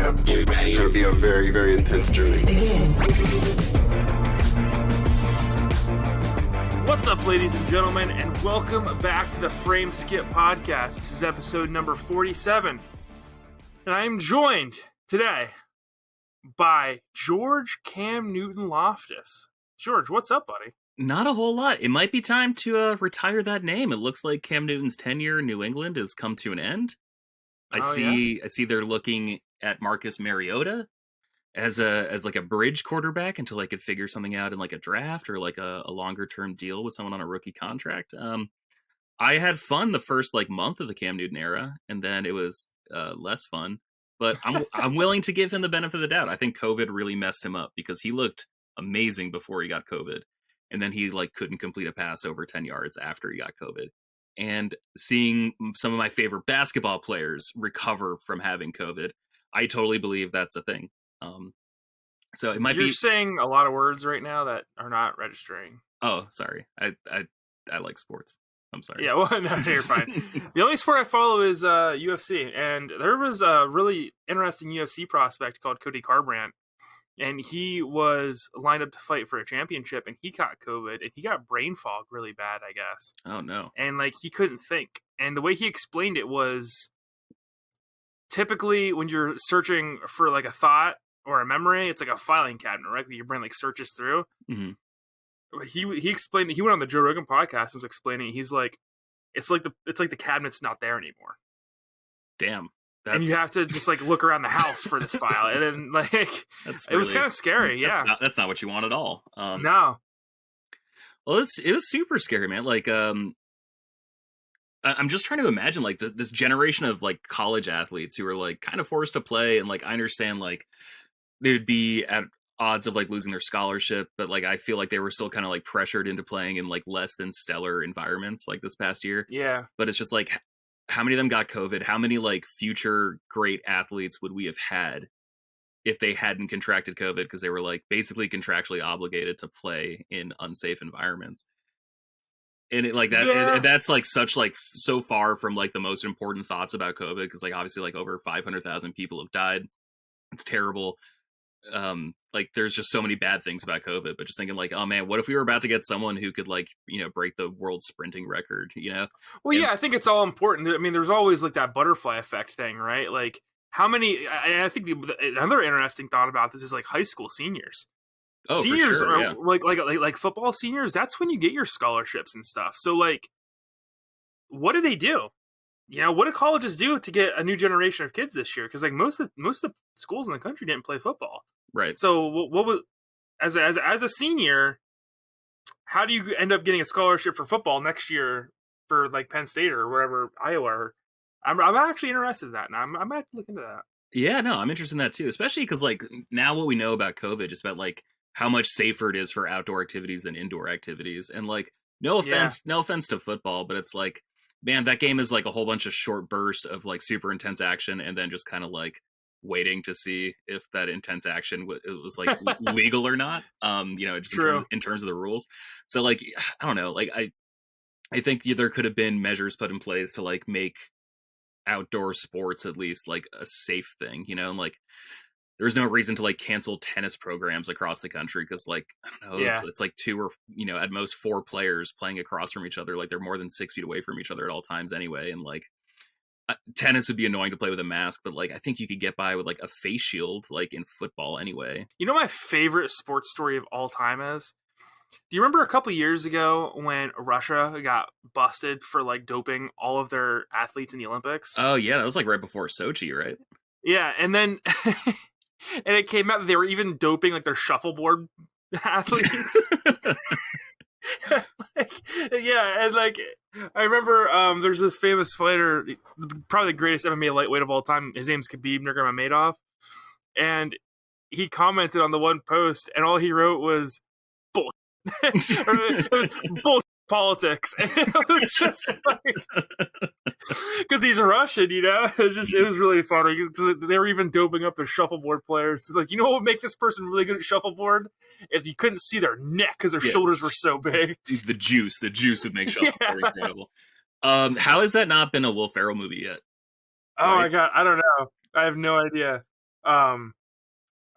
up. Get ready. It's going to be a very, very intense journey. Begin. What's up, ladies and gentlemen, and welcome back to the Frame Skip Podcast. This is episode number 47, and I am joined today by George Cam Newton Loftus. George, what's up, buddy? Not a whole lot. It might be time to retire that name. It looks like Cam Newton's tenure in New England has come to an end. I see they're looking at Marcus Mariota as like a bridge quarterback until they could figure something out in like a draft or like a longer term deal with someone on a rookie contract. I had fun the first like month of the Cam Newton era, and then it was less fun. But I'm willing to give him the benefit of the doubt. I think COVID really messed him up because he looked amazing before he got COVID, and then he like couldn't complete a pass over 10 yards after he got COVID. And seeing some of my favorite basketball players recover from having COVID, I totally believe that's a thing. So it might be. You're saying a lot of words right now that are not registering. Oh, sorry. I like sports. I'm sorry. Yeah, well, no, you're fine. The only sport I follow is UFC, and there was a really interesting UFC prospect called Cody Garbrandt, and he was lined up to fight for a championship, and he got COVID, and he got brain fog really bad, I guess. Oh, no. And, like, he couldn't think. And the way he explained it was, typically, when you're searching for, like, a thought or a memory, it's like a filing cabinet, right? That your brain, like, searches through. Mm-hmm. He explained, he went on the Joe Rogan podcast and was explaining, he's like, it's like the cabinet's not there anymore. Damn. And you have to just like look around the house for this file, and then like it was kind of scary. That's not what you want at all. No. Well, it was super scary, man. Like, I'm just trying to imagine like this generation of like college athletes who are like kind of forced to play, and like I understand like they'd be at odds of like losing their scholarship, but like I feel like they were still kind of like pressured into playing in like less than stellar environments like this past year. Yeah. But it's just like, how many of them got COVID? How many like future great athletes would we have had if they hadn't contracted COVID because they were like basically contractually obligated to play in unsafe environments? And it like that, and that's like such like so far from like the most important thoughts about COVID, because like obviously like over 500,000 people have died. It's terrible. Like there's just so many bad things about COVID, but just thinking like, oh man, what if we were about to get someone who could like, you know, break the world sprinting record, you know? Well, yeah, I think it's all important. I mean, there's always like that butterfly effect thing, right? Like how many, I think another interesting thought about this is like high school seniors. Oh, seniors for sure, yeah. are like football seniors. That's when you get your scholarships and stuff. So like, what do they do? You know, what do colleges do to get a new generation of kids this year? Because like most of the schools in the country didn't play football, right? So what was as a senior, how do you end up getting a scholarship for football next year for like Penn State or wherever, Iowa? I'm actually interested in that, and I might look into that. Yeah, no, I'm interested in that too, especially because like now what we know about COVID is about like how much safer it is for outdoor activities than indoor activities, and like no offense to football, but it's like, man, that game is like a whole bunch of short bursts of like super intense action, and then just kind of like waiting to see if that intense action was like legal or not. You know, just in terms of the rules. So like, I don't know, like I think there could have been measures put in place to like make outdoor sports at least like a safe thing, you know, and like there's no reason to like cancel tennis programs across the country because like I don't know, it's like 2 or you know at most 4 players playing across from each other, like they're more than 6 feet away from each other at all times anyway, and like tennis would be annoying to play with a mask, but like I think you could get by with like a face shield like in football anyway. You know, my favorite sports story of all time is, do you remember a couple years ago when Russia got busted for like doping all of their athletes in the Olympics? Oh yeah, that was like right before Sochi, right? Yeah, and then and it came out that they were even doping like their shuffleboard athletes. Yeah, and like I remember there's this famous fighter, probably the greatest MMA lightweight of all time. His name's Khabib Nurmagomedov, and he commented on the one post, and all he wrote was bull. It was bull politics. And it was just like, because he's a Russian, you know. It was really funny. They were even doping up their shuffleboard players. It's like, you know what would make this person really good at shuffleboard? If you couldn't see their neck because their shoulders were so big. The juice would make shuffleboard incredible. How has that not been a Will Ferrell movie yet? Oh my god, I don't know. I have no idea.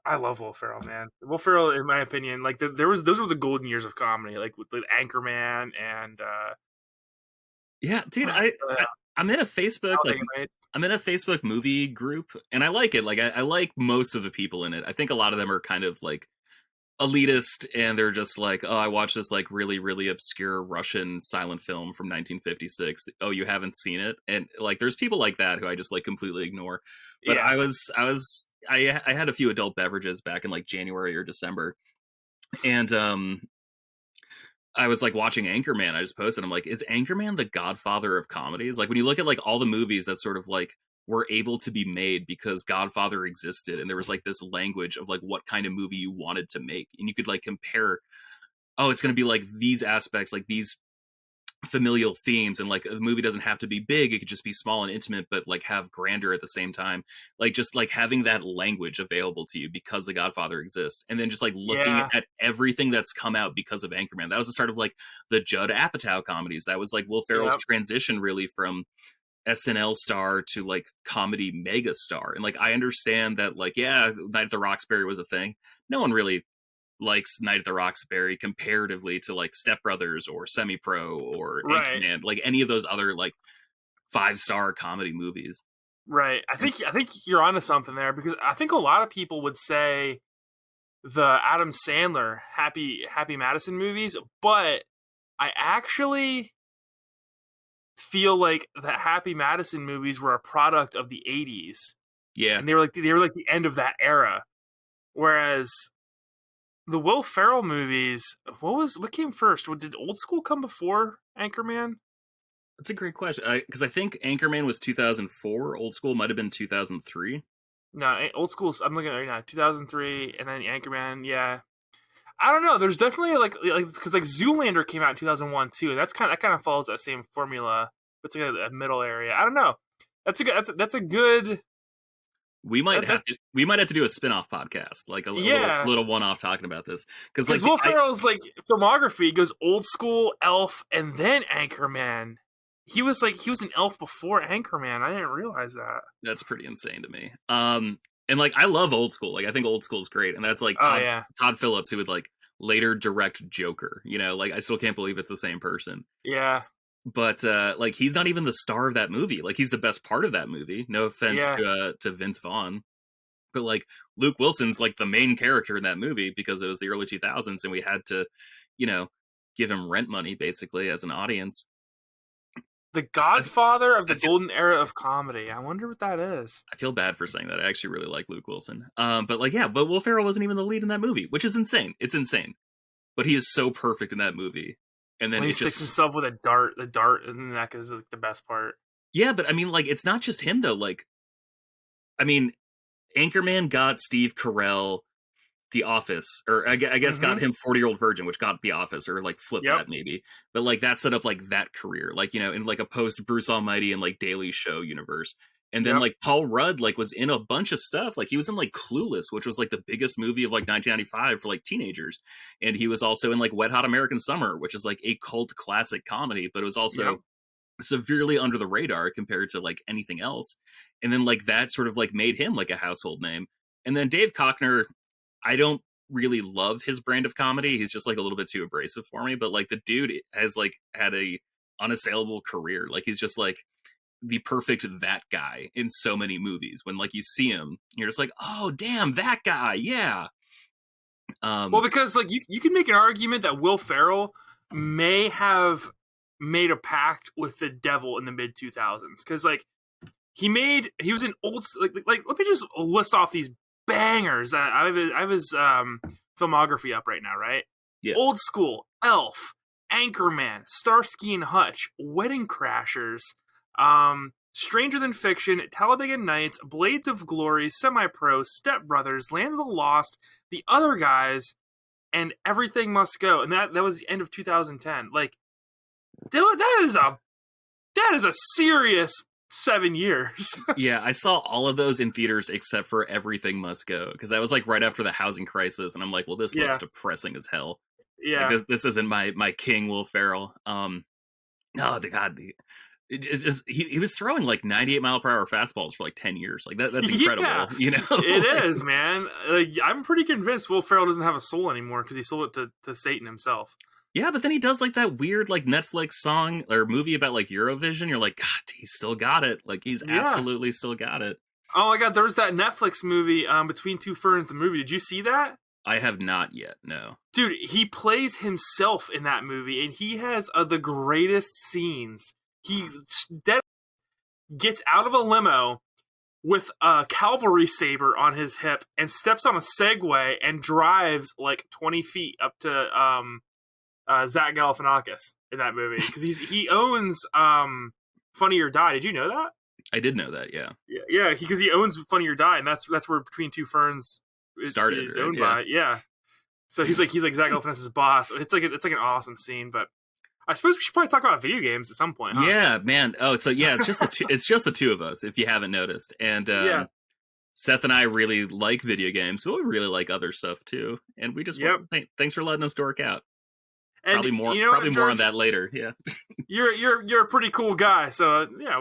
I love Will Ferrell, man. Will Ferrell, in my opinion, like those were the golden years of comedy, like with Anchorman and Yeah, dude, I'm in a Facebook I'm in a Facebook movie group, and I like it. Like I like most of the people in it. I think a lot of them are kind of like elitist, and they're just like, oh, I watched this like really, really obscure Russian silent film from 1956. Oh, you haven't seen it? And like, there's people like that who I just like completely ignore. But Yeah. I had a few adult beverages back in like January or December, and I was like watching Anchorman. I just posted, I'm like, is Anchorman the godfather of comedies? Like when you look at like all the movies that sort of like were able to be made because Godfather existed, and there was like this language of like what kind of movie you wanted to make, and you could like compare, oh, it's going to be like these aspects, like these familial themes, and like the movie doesn't have to be big, it could just be small and intimate, but like have grandeur at the same time, like just like having that language available to you because the Godfather exists. And then just like looking at everything that's come out because of Anchorman, that was the start of like the Judd Apatow comedies. That was like Will Ferrell's transition really from SNL star to like comedy mega star. And like I understand that like, yeah, Night at the Roxbury was a thing. No one really likes Night at the Roxbury comparatively to like Step Brothers or Semi Pro or Anchorman, like any of those other like 5-star comedy movies. Right. I think you're onto something there, because I think a lot of people would say the Adam Sandler Happy Madison movies, but I actually feel like the Happy Madison movies were a product of the 80s. Yeah. And they were like the end of that era. Whereas the Will Ferrell movies, what came first? Did Old School come before Anchorman? That's a great question. Because I think Anchorman was 2004. Old School might have been 2003. No, Old School's, I'm looking at it right now, 2003, and then Anchorman, yeah. I don't know. There's definitely like because like Zoolander came out in 2001 too, and that kind of follows that same formula. It's like a middle area. I don't know. That's a good. We might have to do a spin-off podcast, like a little one-off talking about this, because like Will Ferrell's like filmography goes Old School, Elf, and then Anchorman. He was an elf before Anchorman. I didn't realize that. That's pretty insane to me. And like I love Old School. Like I think Old School is great, and that's like Todd Phillips, who would like later direct Joker. You know, like I still can't believe it's the same person. Yeah. But like he's not even the star of that movie. Like he's the best part of that movie. No offense to Vince Vaughn, but like Luke Wilson's like the main character in that movie because it was the early 2000s, and we had to, you know, give him rent money basically as an audience. The Godfather of the golden era of comedy. I wonder what that is. I feel bad for saying that. I actually really like Luke Wilson. But like, yeah, but Will Ferrell wasn't even the lead in that movie, which is insane. It's insane. But he is so perfect in that movie. And then when he sticks himself with the dart in the neck is like the best part. Yeah, but I mean, like, it's not just him though. Like, I mean, Anchorman got Steve Carell The Office, or I guess got him 40-Year-Old Virgin, which got The Office, or like flip that maybe. But like that set up like that career, like, you know, in like a post Bruce Almighty and like Daily Show universe. And then like Paul Rudd like was in a bunch of stuff. Like he was in like Clueless, which was like the biggest movie of like 1995 for like teenagers. And he was also in like Wet Hot American Summer, which is like a cult classic comedy, but it was also severely under the radar compared to like anything else. And then like that sort of like made him like a household name. And then Dave Cockner, I don't really love his brand of comedy. He's just like a little bit too abrasive for me, but like the dude has like had a unassailable career. Like he's just like the perfect that guy in so many movies. When like you see him, you're just like, oh damn, that guy, yeah. Well, because like you can make an argument that Will Ferrell may have made a pact with the devil in the mid 2000s, because like he was an old like let me just list off these bangers that I have his filmography up right now, right? Yeah. Old School, Elf, Anchorman, Starsky and Hutch, Wedding Crashers, Stranger Than Fiction, Talladega Nights, Blades of Glory, Semi-Pro, Step Brothers, Land of the Lost, The Other Guys, and Everything Must Go. And that was the end of 2010. Like, that is a serious 7 years. Yeah, I saw all of those in theaters except for Everything Must Go, because that was like right after the housing crisis, and I'm like, well, this looks depressing as hell. Yeah, like, this isn't my king Will Ferrell. No, the God, he was throwing like 98-mile-per-hour fastballs for like 10 years. Like that's incredible. Yeah, it is, man. Like, I'm pretty convinced Will Ferrell doesn't have a soul anymore because he sold it to Satan himself. Yeah, but then he does like that weird like Netflix song or movie about like Eurovision. You're like, God, he's still got it. Like he's absolutely still got it. Oh my God, there's that Netflix movie, Between Two Ferns, the movie. Did you see that? I have not yet, no. Dude, he plays himself in that movie, and he has the greatest scenes. He gets out of a limo with a cavalry saber on his hip and steps on a Segway and drives like 20 feet up to Zach Galifianakis in that movie. Because he owns Funny or Die. Did you know that? I did know that, yeah. Yeah, because he owns Funny or Die, and that's where Between Two Ferns is owned by. Yeah. So he's like Zach Galifianakis' boss. It's like an awesome scene, but I suppose we should probably talk about video games at some point, huh? Yeah, man. Oh, so yeah, it's just the two of us, if you haven't noticed. And Seth and I really like video games, but we really like other stuff too. And we just thanks for letting us dork out. And probably more George, more on that later. Yeah. You're a pretty cool guy, so yeah,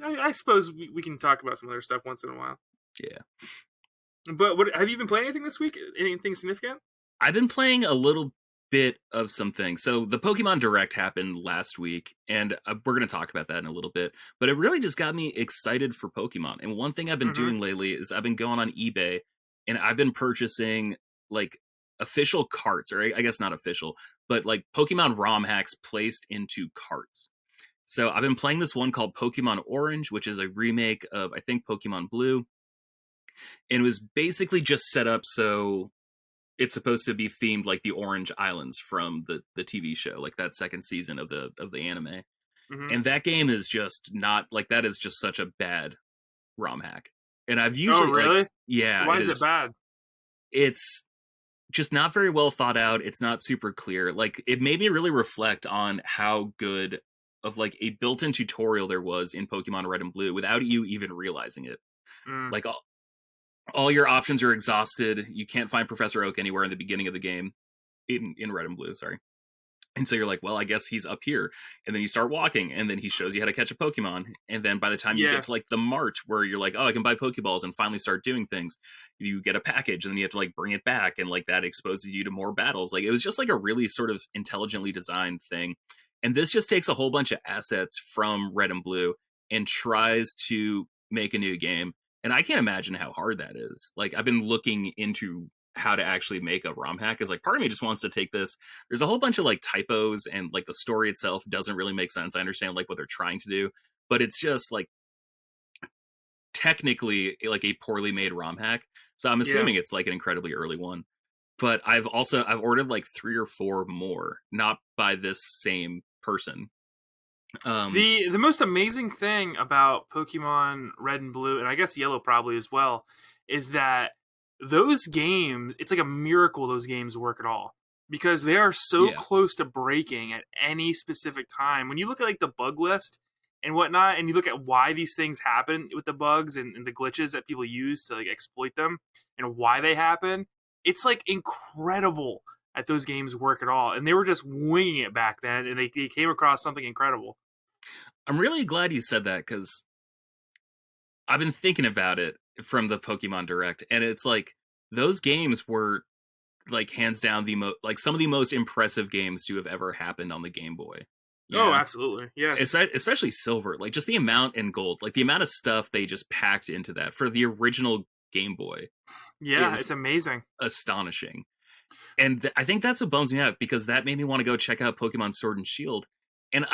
I suppose we can talk about some other stuff once in a while. Yeah. But what have you been playing anything this week? Anything significant? I've been playing a little bit of something. So the Pokemon Direct happened last week, and we're going to talk about that in a little bit. But it really just got me excited for Pokemon. And one thing I've been doing lately is I've been going on eBay, and I've been purchasing like official carts, or I guess not official, but like Pokemon ROM hacks placed into carts. So I've been playing this one called Pokemon Orange, which is a remake of, I think, Pokemon Blue. And it was basically just set up so it's supposed to be themed like the Orange Islands from the TV show, like that second season of the anime. And that game is just not like, that is just such a bad ROM hack. And I've usually really? Like, yeah. Why is it bad? It's just not very well thought out. It's not super clear. Like, it made me really reflect on how good of like a built-in tutorial there was in Pokemon Red and Blue without you even realizing it. Like all your options are exhausted. You can't find Professor Oak anywhere in the beginning of the game in Red and Blue, sorry. And so you're like, well, I guess he's up here. And then you start walking, and then he shows you how to catch a Pokemon. And then by the time you get to like the March where you're like, oh, I can buy Pokeballs and finally start doing things, you get a package, and then you have to like bring it back, and like that exposes you to more battles. Like, it was just like a really sort of intelligently designed thing. And this just takes a whole bunch of assets from Red and Blue and tries to make a new game. And I can't imagine how hard that is. Like, I've been looking into how to actually make a ROM hack, is like, part of me just wants to take this. There's a whole bunch of like typos, and like the story itself doesn't really make sense. I understand like what they're trying to do, but it's just like technically like a poorly made ROM hack. So I'm assuming it's like an incredibly early one. But I've ordered like 3 or 4 more, not by this same person. The most amazing thing about Pokemon Red and Blue, and I guess Yellow probably as well, is that those games, it's like a miracle those games work at all, because they are so close to breaking at any specific time. When you look at like the bug list and whatnot, and you look at why these things happen with the bugs and the glitches that people use to like exploit them and why they happen, it's like incredible that those games work at all. And they were just winging it back then, and they came across something incredible. I'm really glad you said that, because I've been thinking about it from the Pokemon Direct, and it's like those games were like hands down like some of the most impressive games to have ever happened on the Game Boy. Oh, absolutely. Yeah. Especially Silver, like just the amount, and Gold, like the amount of stuff they just packed into that for the original Game Boy. Yeah, it's amazing. Astonishing. And I think that's what bums me out, because that made me want to go check out Pokemon Sword and Shield. And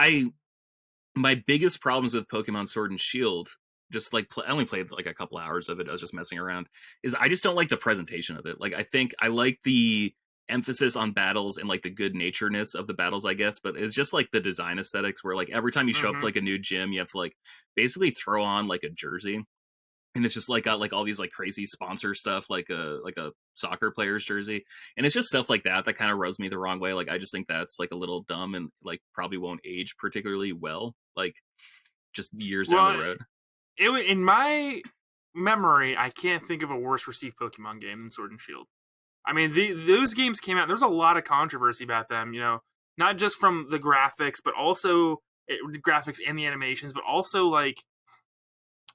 my biggest problems with Pokemon Sword and Shield, just like I only played like a couple hours of it, I was just messing around, is I just don't like the presentation of it. Like, I think I like the emphasis on battles and like the good naturedness of the battles, I guess, but it's just like the design aesthetics where like every time you show up to like a new gym, you have to like basically throw on like a jersey. And it's just like got like all these like crazy sponsor stuff, like a soccer player's jersey. And it's just stuff like that kind of rubs me the wrong way. Like, I just think that's like a little dumb, and like probably won't age particularly well, like just years down the road. In my memory, I can't think of a worse received Pokemon game than Sword and Shield. I mean, those games came out, there's a lot of controversy about them, you know, not just from the graphics, but also graphics and the animations, but also like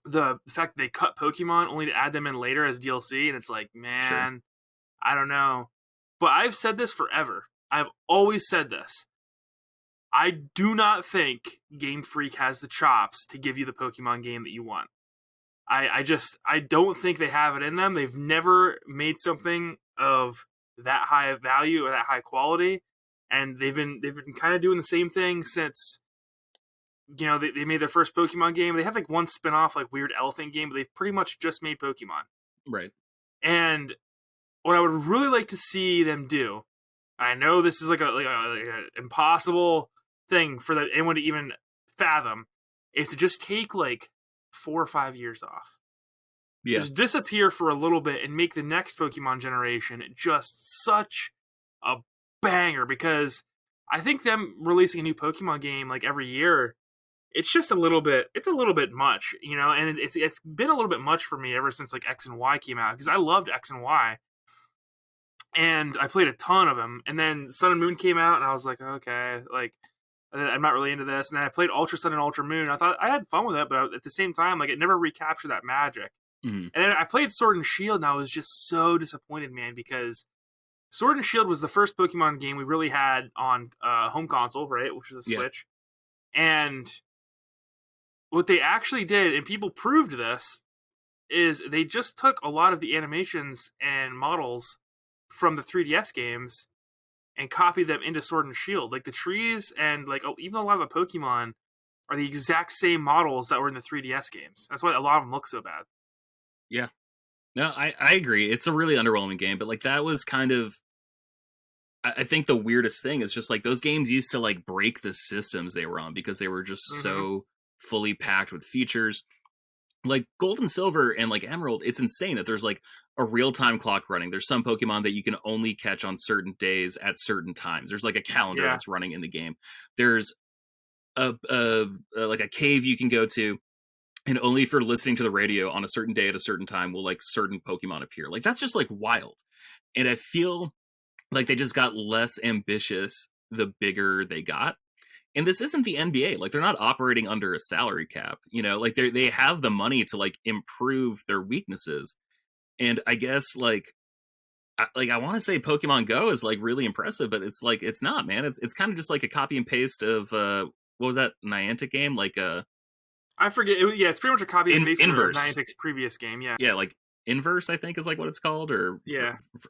the fact that they cut Pokemon only to add them in later as DLC, and it's like, man, Sure. I don't know. But I've said this forever. I've always said this. I do not think Game Freak has the chops to give you the Pokemon game that you want. I don't think they have it in them. They've never made something of that high of value or that high quality, and they've been kind of doing the same thing since, you know, they made their first Pokemon game. They had like one spin-off like weird elephant game, but they've pretty much just made Pokemon. Right. And what I would really like to see them do, I know this is like a impossible thing for anyone to even fathom, is to just take like 4 or 5 years off. Yeah. Just disappear for a little bit and make the next Pokemon generation just such a banger, because I think them releasing a new Pokemon game like every year, it's just a little bit much, you know, and it's been a little bit much for me ever since like X and Y came out, because I loved X and Y. And I played a ton of them, and then Sun and Moon came out, and I was like, okay, like, I'm not really into this. And then I played Ultra Sun and Ultra Moon. I thought I had fun with it, but at the same time, like, it never recaptured that magic. Mm-hmm. And then I played Sword and Shield, and I was just so disappointed, man, because Sword and Shield was the first Pokemon game we really had on home console, right, which was a Switch. Yeah. And what they actually did, and people proved this, is they just took a lot of the animations and models from the 3DS games and copied them into Sword and Shield. Like the trees and like even a lot of the Pokemon are the exact same models that were in the 3DS games. That's why a lot of them look so bad. Yeah. No, I agree. It's a really underwhelming game, but like that was kind of, I think the weirdest thing is just like those games used to like break the systems they were on because they were just so fully packed with features. Like Gold and Silver and like Emerald, it's insane that there's like a real-time clock running. There's some Pokemon that you can only catch on certain days at certain times. There's like a calendar that's running in the game. There's like a cave you can go to, and only if you're listening to the radio on a certain day at a certain time will like certain Pokemon appear. Like that's just like wild. And I feel like they just got less ambitious the bigger they got. And this isn't the NBA. Like they're not operating under a salary cap, you know, like they have the money to like improve their weaknesses. And I guess like I want to say Pokemon Go is like really impressive, but it's like, it's not, man. It's kind of just like a copy and paste of, what was that Niantic game? Like, I forget. It's pretty much a copy and paste of Inverse. Niantic's previous game. Yeah. Yeah. Like Inverse, I think is like what it's called, or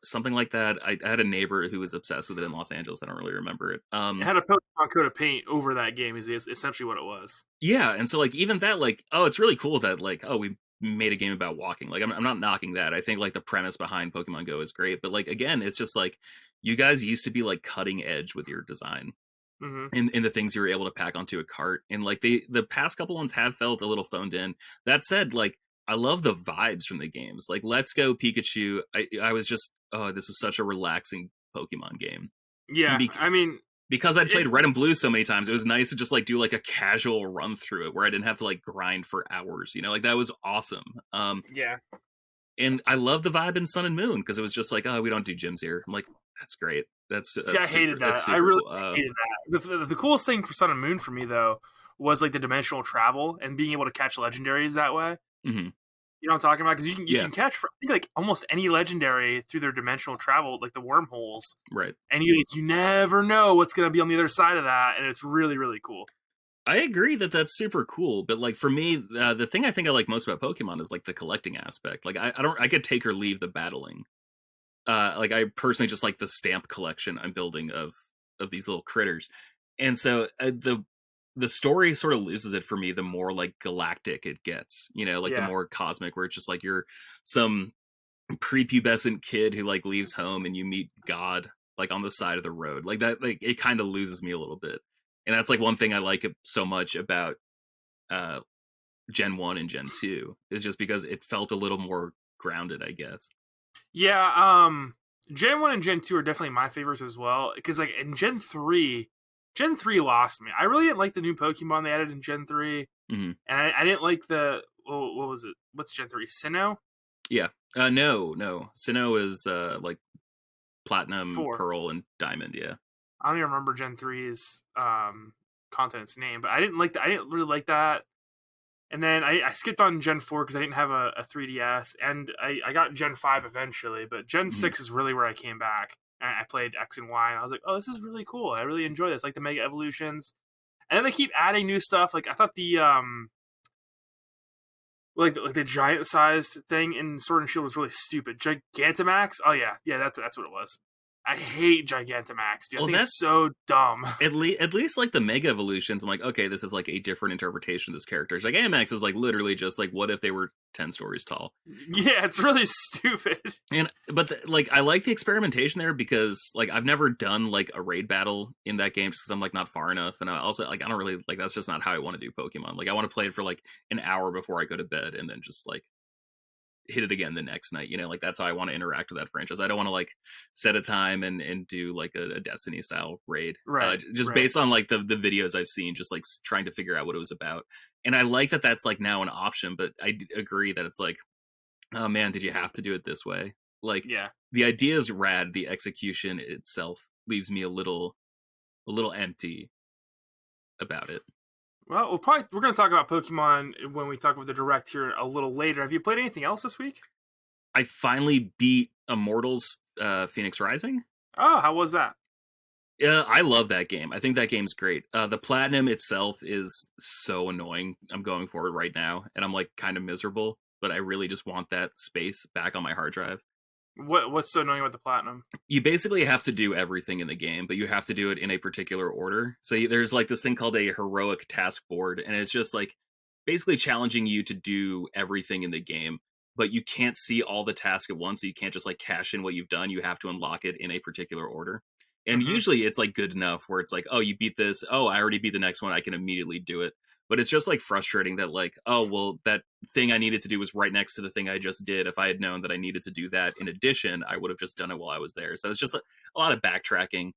something like that. I had a neighbor who was obsessed with it in Los Angeles. I don't really remember it. It had a Pokemon coat of paint over that game is essentially what it was. Yeah. And so like, even that, like, oh, it's really cool that like, oh, we made a game about walking. Like I'm not knocking that. I think like the premise behind Pokemon Go is great, but like, again, it's just like, you guys used to be like cutting edge with your design. In the things you were able to pack onto a cart. And like the past couple ones have felt a little phoned in. That said, like, I love the vibes from the games. Like Let's Go Pikachu, I was just, oh, this was such a relaxing Pokemon game. Yeah, I mean, because I'd played Red and Blue so many times, it was nice to just like do like a casual run through it where I didn't have to like grind for hours, you know, like that was awesome. Yeah. And I love the vibe in Sun and Moon because it was just like, oh, we don't do gyms here. I'm like, that's great. See, I hated that. I really hated that. The coolest thing for Sun and Moon for me though was like the dimensional travel and being able to catch legendaries that way. Mm-hmm. You know what I'm talking about? Because you can catch, I think, like almost any legendary through their dimensional travel, like the wormholes. Right. And you never know what's going to be on the other side of that, and it's really, really cool. I agree that that's super cool, but like for me, the thing I think I like most about Pokemon is like the collecting aspect. Like I could take or leave the battling. Like I personally just like the stamp collection I'm building of these little critters, and so the story sort of loses it for me the more like galactic it gets, you know, like the more cosmic, where it's just like you're some prepubescent kid who like leaves home and you meet God like on the side of the road. Like that, like it kind of loses me a little bit. And that's like one thing I like so much about Gen 1 and Gen 2 is just because it felt a little more grounded, I guess. Yeah, Gen 1 and Gen 2 are definitely my favorites as well, because like in Gen 3 lost me. I really didn't like the new Pokemon they added in Gen 3. Mm-hmm. And I didn't like what was it? What's Gen 3? Sinnoh? Yeah. No. Sinnoh is like Platinum, 4. Pearl, and Diamond, yeah. I don't even remember Gen 3's content in its name, but I didn't like that. I didn't really like that. And then I skipped on Gen 4 because I didn't have a 3DS, and I got Gen 5 eventually, but Gen 6 is really where I came back. And I played X and Y, and I was like, oh, this is really cool. I really enjoy this, like the Mega Evolutions. And then they keep adding new stuff. Like, I thought the the giant-sized thing in Sword and Shield was really stupid. Gigantamax? Oh, yeah, that's what it was. I hate Gigantamax, dude. I think it's so dumb. At least like the Mega Evolutions, I'm like, okay, this is like a different interpretation of this character. Gigantamax was like literally just like, what if they were 10 stories tall? Yeah, it's really stupid. But I like the experimentation there because like I've never done like a raid battle in that game just because I'm like not far enough, and I also like I don't really like that's just not how I want to do Pokemon. Like I want to play it for like an hour before I go to bed and then just like hit it again the next night, you know, like that's how I want to interact with that franchise. I don't want to like set a time and do like a Destiny style raid, right? Based on like the videos I've seen, just like trying to figure out what it was about. And I like that that's like now an option, but I agree that it's like, oh man, did you have to do it this way? Like, yeah, the idea is rad, the execution itself leaves me a little empty about it. Well, we're going to talk about Pokemon when we talk about the Direct here a little later. Have you played anything else this week? I finally beat Immortals Phoenix Rising. Oh, how was that? Yeah, I love that game. I think that game's great. The platinum itself is so annoying. I'm going for it right now, and I'm like kind of miserable, but I really just want that space back on my hard drive. What's so annoying with the platinum? You basically have to do everything in the game, but you have to do it in a particular order. So there's like this thing called a heroic task board, and it's just like basically challenging you to do everything in the game, but you can't see all the tasks at once, so you can't just like cash in what you've done. You have to unlock it in a particular order. And usually it's like good enough where it's like, oh, you beat this. Oh, I already beat the next one. I can immediately do it. But it's just like frustrating that like, oh, well, that thing I needed to do was right next to the thing I just did. If I had known that I needed to do that in addition, I would have just done it while I was there. So it's just a lot of backtracking.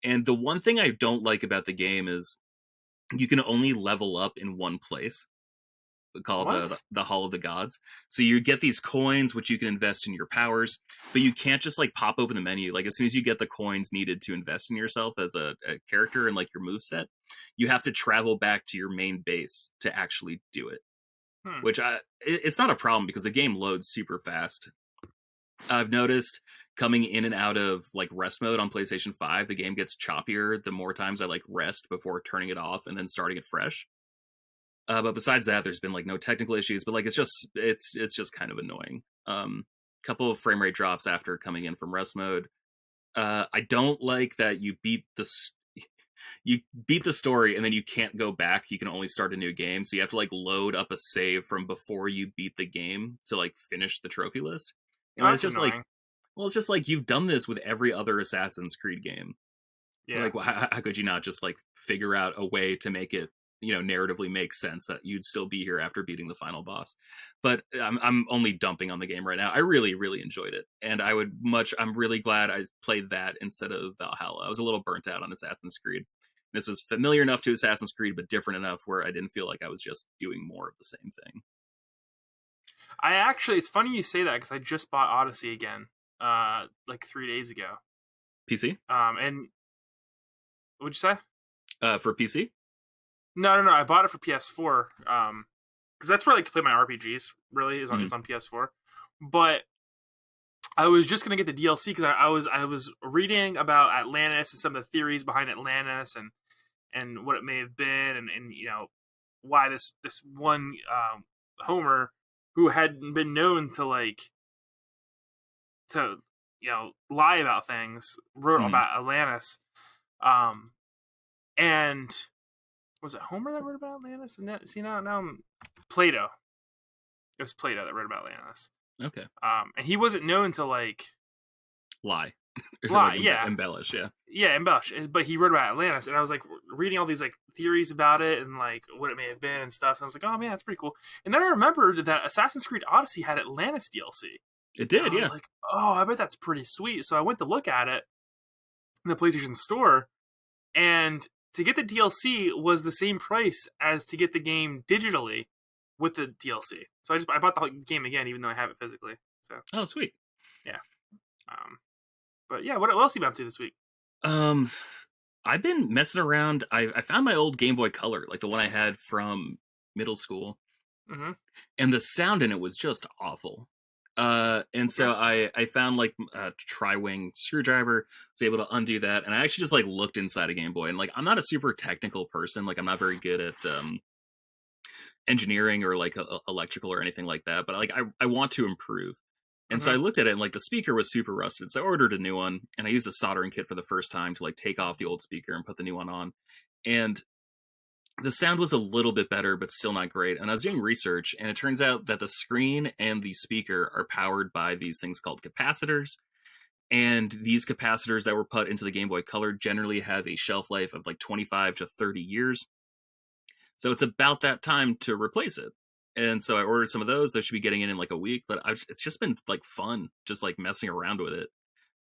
And the one thing I don't like about the game is you can only level up in one place, called the Hall of the Gods. So you get these coins which you can invest in your powers, but you can't just like pop open the menu. Like as soon as you get the coins needed to invest in yourself as a character and like your moveset, you have to travel back to your main base to actually do it. Which it's not a problem because the game loads super fast. I've noticed coming in and out of like rest mode on PlayStation 5, the game gets choppier the more times I like rest before turning it off and then starting it fresh. But besides that, there's been like no technical issues, but like it's just kind of annoying. Couple of frame rate drops after coming in from rest mode. I don't like that you beat the story and then you can't go back. You can only start a new game, so you have to like load up a save from before you beat the game to like finish the trophy list. And it's just annoying. Like, well, it's just like you've done this with every other Assassin's Creed game. Yeah. Like, how could you not just like figure out a way to make it, you know, narratively makes sense that you'd still be here after beating the final boss? But I'm only dumping on the game right now. I really, really enjoyed it, and I'm really glad I played that instead of Valhalla. I was a little burnt out on Assassin's Creed. This was familiar enough to Assassin's Creed, but different enough where I didn't feel like I was just doing more of the same thing. It's funny you say that because I just bought Odyssey again, like 3 days ago. PC? And what'd you say? For PC? No. I bought it for PS4. Because that's where I like to play my RPGs. Really, is on PS4. But I was just gonna get the DLC because I was reading about Atlantis and some of the theories behind Atlantis and what it may have been and you know why this one Homer who had been known to you know lie about things wrote about Atlantis. And was it Homer that wrote about Atlantis? And now I'm Plato. It was Plato that wrote about Atlantis. Okay. And he wasn't known to like lie, like, embellish, embellish. But he wrote about Atlantis, and I was like reading all these like theories about it and like what it may have been and stuff. And I was like, oh man, that's pretty cool. And then I remembered that Assassin's Creed Odyssey had Atlantis DLC. It did, yeah. Like, oh, I bet that's pretty sweet. So I went to look at it in the PlayStation Store, and to get the DLC was the same price as to get the game digitally with the DLC. So I bought the whole game again, even though I have it physically. So sweet. Yeah. But yeah, what else have you been up to this week? I've been messing around. I found my old Game Boy Color, like the one I had from middle school, Mm-hmm. and the sound in it was just awful. And so I found like a tri-wing screwdriver, was able to undo that, and I actually just like looked inside a Game Boy, and like I'm not a super technical person, like I'm not very good at engineering or like electrical or anything like that, but like I want to improve. And so I looked at it, and like the speaker was super rusted, so I ordered a new one, and I used a soldering kit for the first time to like take off the old speaker and put the new one on. And the sound was a little bit better, but still not great. And I was doing research, and it turns out that the screen and the speaker are powered by these things called capacitors. And these capacitors that were put into the Game Boy Color generally have a shelf life of like 25 to 30 years. So it's about that time to replace it. And so I ordered some of those. They should be getting in like a week, but it's just been like fun, just like messing around with it.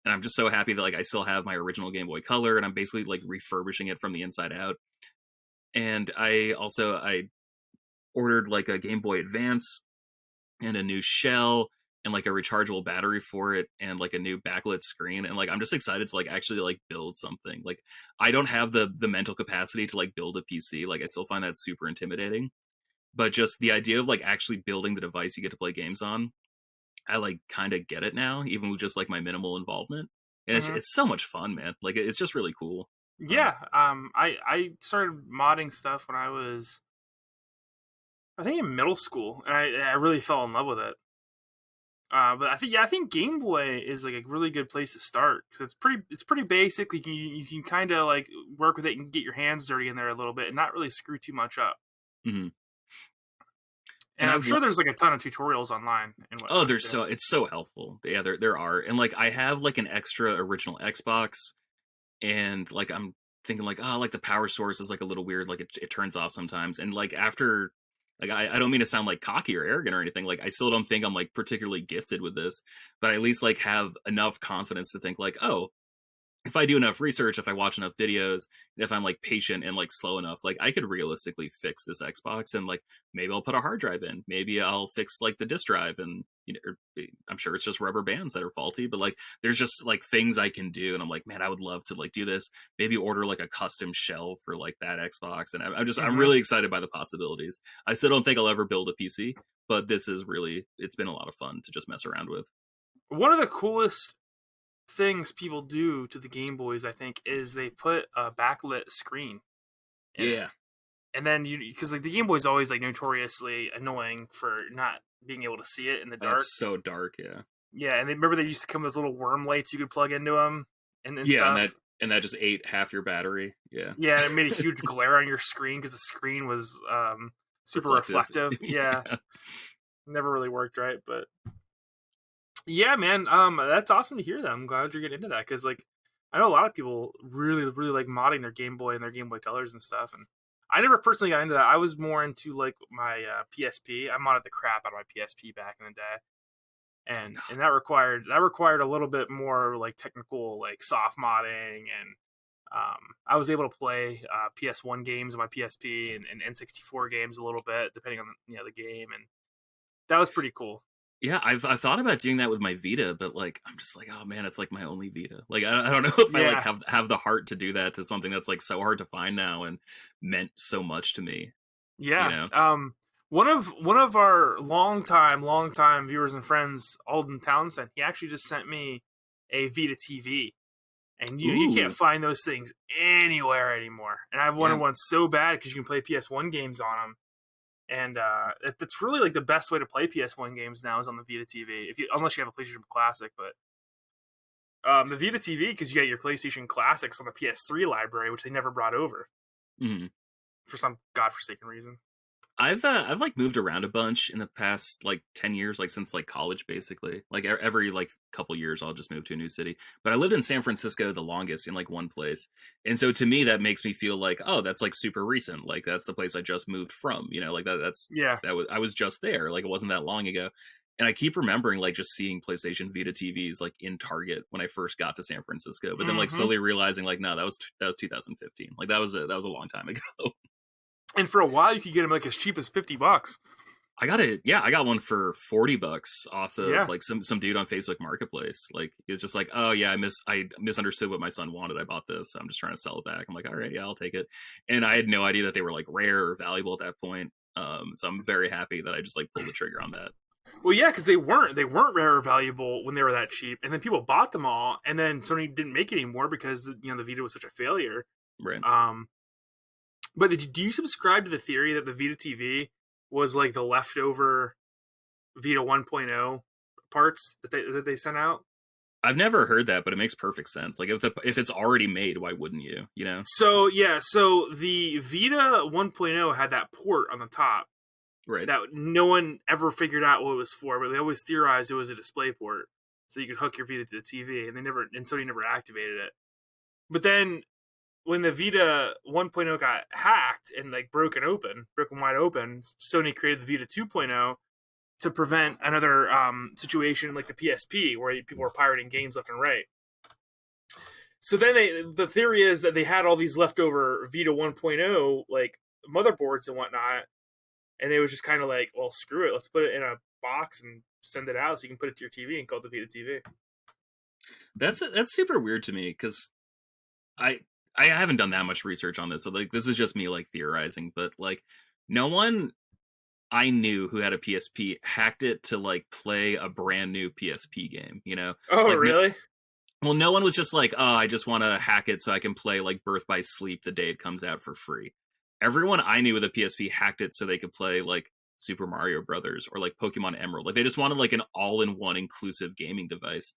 And I'm just so happy that like I still have my original Game Boy Color, and I'm basically like refurbishing it from the inside out. And I ordered like a Game Boy Advance and a new shell and like a rechargeable battery for it and like a new backlit screen. And like I'm just excited to like actually like build something. Like I don't have the mental capacity to like build a PC. Like I still find that super intimidating. But just the idea of like actually building the device you get to play games on, I like kind of get it now, even with just like my minimal involvement. And it's so much fun, man. Like it's just really cool. Yeah. I started modding stuff when I was, I think, in middle school, and I really fell in love with it. But I think Game Boy is like a really good place to start because it's pretty basic. You can kind of like work with it and get your hands dirty in there a little bit and not really screw too much up. Mm-hmm. And I'm sure there's like a ton of tutorials online. And oh, it's so helpful. Yeah, there are. And like I have like an extra original Xbox, and like I'm thinking like, oh, like the power source is like a little weird, like it turns off sometimes. And like after, like I don't mean to sound like cocky or arrogant or anything, like I still don't think I'm like particularly gifted with this, but I at least like have enough confidence to think like, oh, if I do enough research, if I watch enough videos, if I'm like patient and like slow enough, like I could realistically fix this Xbox, and like maybe I'll put a hard drive in, maybe I'll fix like the disk drive, and you know, I'm sure it's just rubber bands that are faulty, but like there's just like things I can do, and I'm like, man, I would love to like do this. Maybe order like a custom shell for like that Xbox, and I'm really excited by the possibilities. I still don't think I'll ever build a PC, but this is really, it's been a lot of fun to just mess around with. One of the coolest things people do to the Game Boys, I think, is they put a backlit screen. Yeah. And then because like the Game Boy's always like notoriously annoying for not being able to see it in the dark. It's so dark, yeah. Yeah, and remember they used to come with those little worm lights you could plug into them and yeah, stuff. And that just ate half your battery. Yeah. Yeah, and it made a huge glare on your screen because the screen was super reflective. Yeah. Never really worked right, but yeah, man, that's awesome to hear that. I'm glad you're getting into that because, like, I know a lot of people really, really like modding their Game Boy and their Game Boy Colors and stuff. And I never personally got into that. I was more into like my PSP. I modded the crap out of my PSP back in the day, and that required a little bit more like technical, like soft modding. And I was able to play PS1 games on my PSP and N64 games a little bit, depending on the game, and that was pretty cool. Yeah, I've thought about doing that with my Vita, but like I'm just like, oh man, it's like my only Vita. Like I don't know if I like have the heart to do that to something that's like so hard to find now and meant so much to me. Yeah. You know? One of our longtime viewers and friends, Alden Townsend, he actually just sent me a Vita TV, and you can't find those things anywhere anymore. And I've wanted one so bad because you can play PS1 games on them. And it's really like the best way to play PS1 games now is on the Vita TV, unless you have a PlayStation Classic. But the Vita TV, because you get your PlayStation Classics on the PS3 library, which they never brought over for some godforsaken reason. I've like moved around a bunch in the past like 10 years, like since like college, basically. Like every like couple years I'll just move to a new city. But I lived in San Francisco the longest in like one place. And so to me that makes me feel like, oh, that's like super recent. Like that's the place I just moved from, you know, like I was just there. Like it wasn't that long ago. And I keep remembering like just seeing PlayStation Vita TVs like in Target when I first got to San Francisco, but then like slowly realizing like, no, that was 2015. Like that was a long time ago. And for a while, you could get them like as cheap as $50. I got one for $40 off of Yeah. like some dude on Facebook Marketplace. Like it's just like, oh yeah, I misunderstood what my son wanted. I bought this. I'm just trying to sell it back. I'm like, all right, yeah, I'll take it. And I had no idea that they were like rare or valuable at that point. So I'm very happy that I just like pulled the trigger on that. Well, yeah, because they weren't rare or valuable when they were that cheap, and then people bought them all, and then Sony didn't make it anymore because the Vita was such a failure. Right. But do you subscribe to the theory that the Vita TV was like the leftover Vita 1.0 parts that they sent out? I've never heard that, but it makes perfect sense. Like if it's already made, why wouldn't you? You know. So yeah, so the Vita 1.0 had that port on the top, right? That no one ever figured out what it was for, but they always theorized it was a display port, so you could hook your Vita to the TV, and Sony never activated it. But then when the Vita 1.0 got hacked and like broken wide open, Sony created the Vita 2.0 to prevent another situation like the PSP where people were pirating games left and right. So then the theory is that they had all these leftover Vita 1.0 like motherboards and whatnot, and they was just kind of like, well, screw it, let's put it in a box and send it out so you can put it to your TV and call it the Vita TV. That's super weird to me because I haven't done that much research on this, so like this is just me like theorizing, but like no one I knew who had a PSP hacked it to like play a brand new PSP game, you know? Oh, like, really? No one was just like, oh, I just want to hack it so I can play like Birth by Sleep the day it comes out for free. Everyone I knew with a PSP hacked it so they could play like Super Mario Brothers or like Pokemon Emerald. Like they just wanted like an all-in-one inclusive gaming device.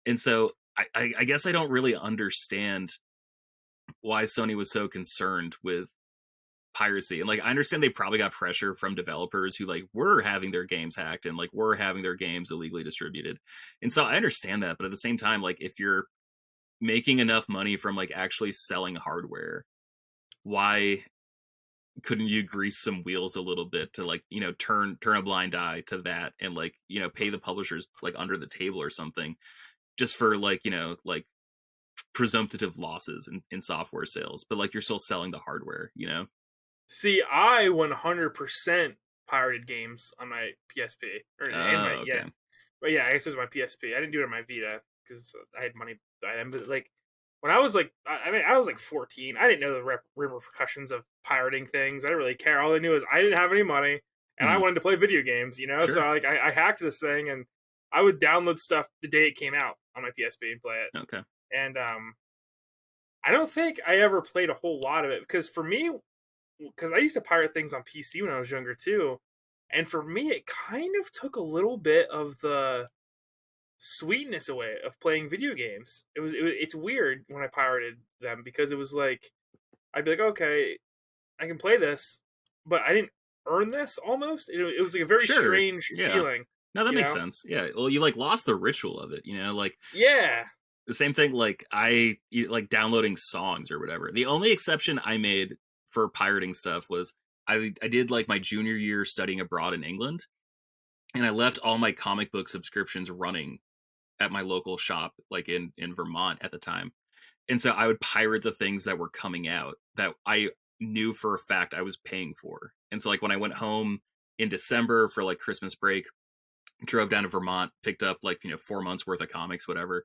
And so I guess I don't really understand why Sony was so concerned with piracy. And like I understand they probably got pressure from developers who like were having their games hacked and like were having their games illegally distributed. And so I understand that, but at the same time, like if you're making enough money from like actually selling hardware, why couldn't you grease some wheels a little bit to like, you know, turn a blind eye to that and like, you know, pay the publishers like under the table or something just for like, you know, like presumptive losses in software sales, but like you're still selling the hardware, you know? See, I 100% pirated games on my PSP. Okay. But yeah, I guess it was my PSP. I didn't do it on my Vita because I had money. But like when I was like, I was like 14. I didn't know the repercussions of pirating things. I didn't really care. All I knew is I didn't have any money and I wanted to play video games. You know, Sure. So like I hacked this thing and I would download stuff the day it came out on my PSP and play it. Okay. And I don't think I ever played a whole lot of it because for me, because I used to pirate things on PC when I was younger too, and for me it kind of took a little bit of the sweetness away of playing video games. It's weird when I pirated them because it was like I'd be like, okay, I can play this, but I didn't earn this almost. It was like a very strange feeling. No, that makes sense. Yeah, well, you like lost the ritual of it, you know, like yeah. The same thing, like I like downloading songs or whatever. The only exception I made for pirating stuff was I did like my junior year studying abroad in England, and I left all my comic book subscriptions running at my local shop, like in Vermont at the time. And so I would pirate the things that were coming out that I knew for a fact I was paying for. And so like when I went home in December for like Christmas break, drove down to Vermont, picked up like, you know, 4 months worth of comics, whatever.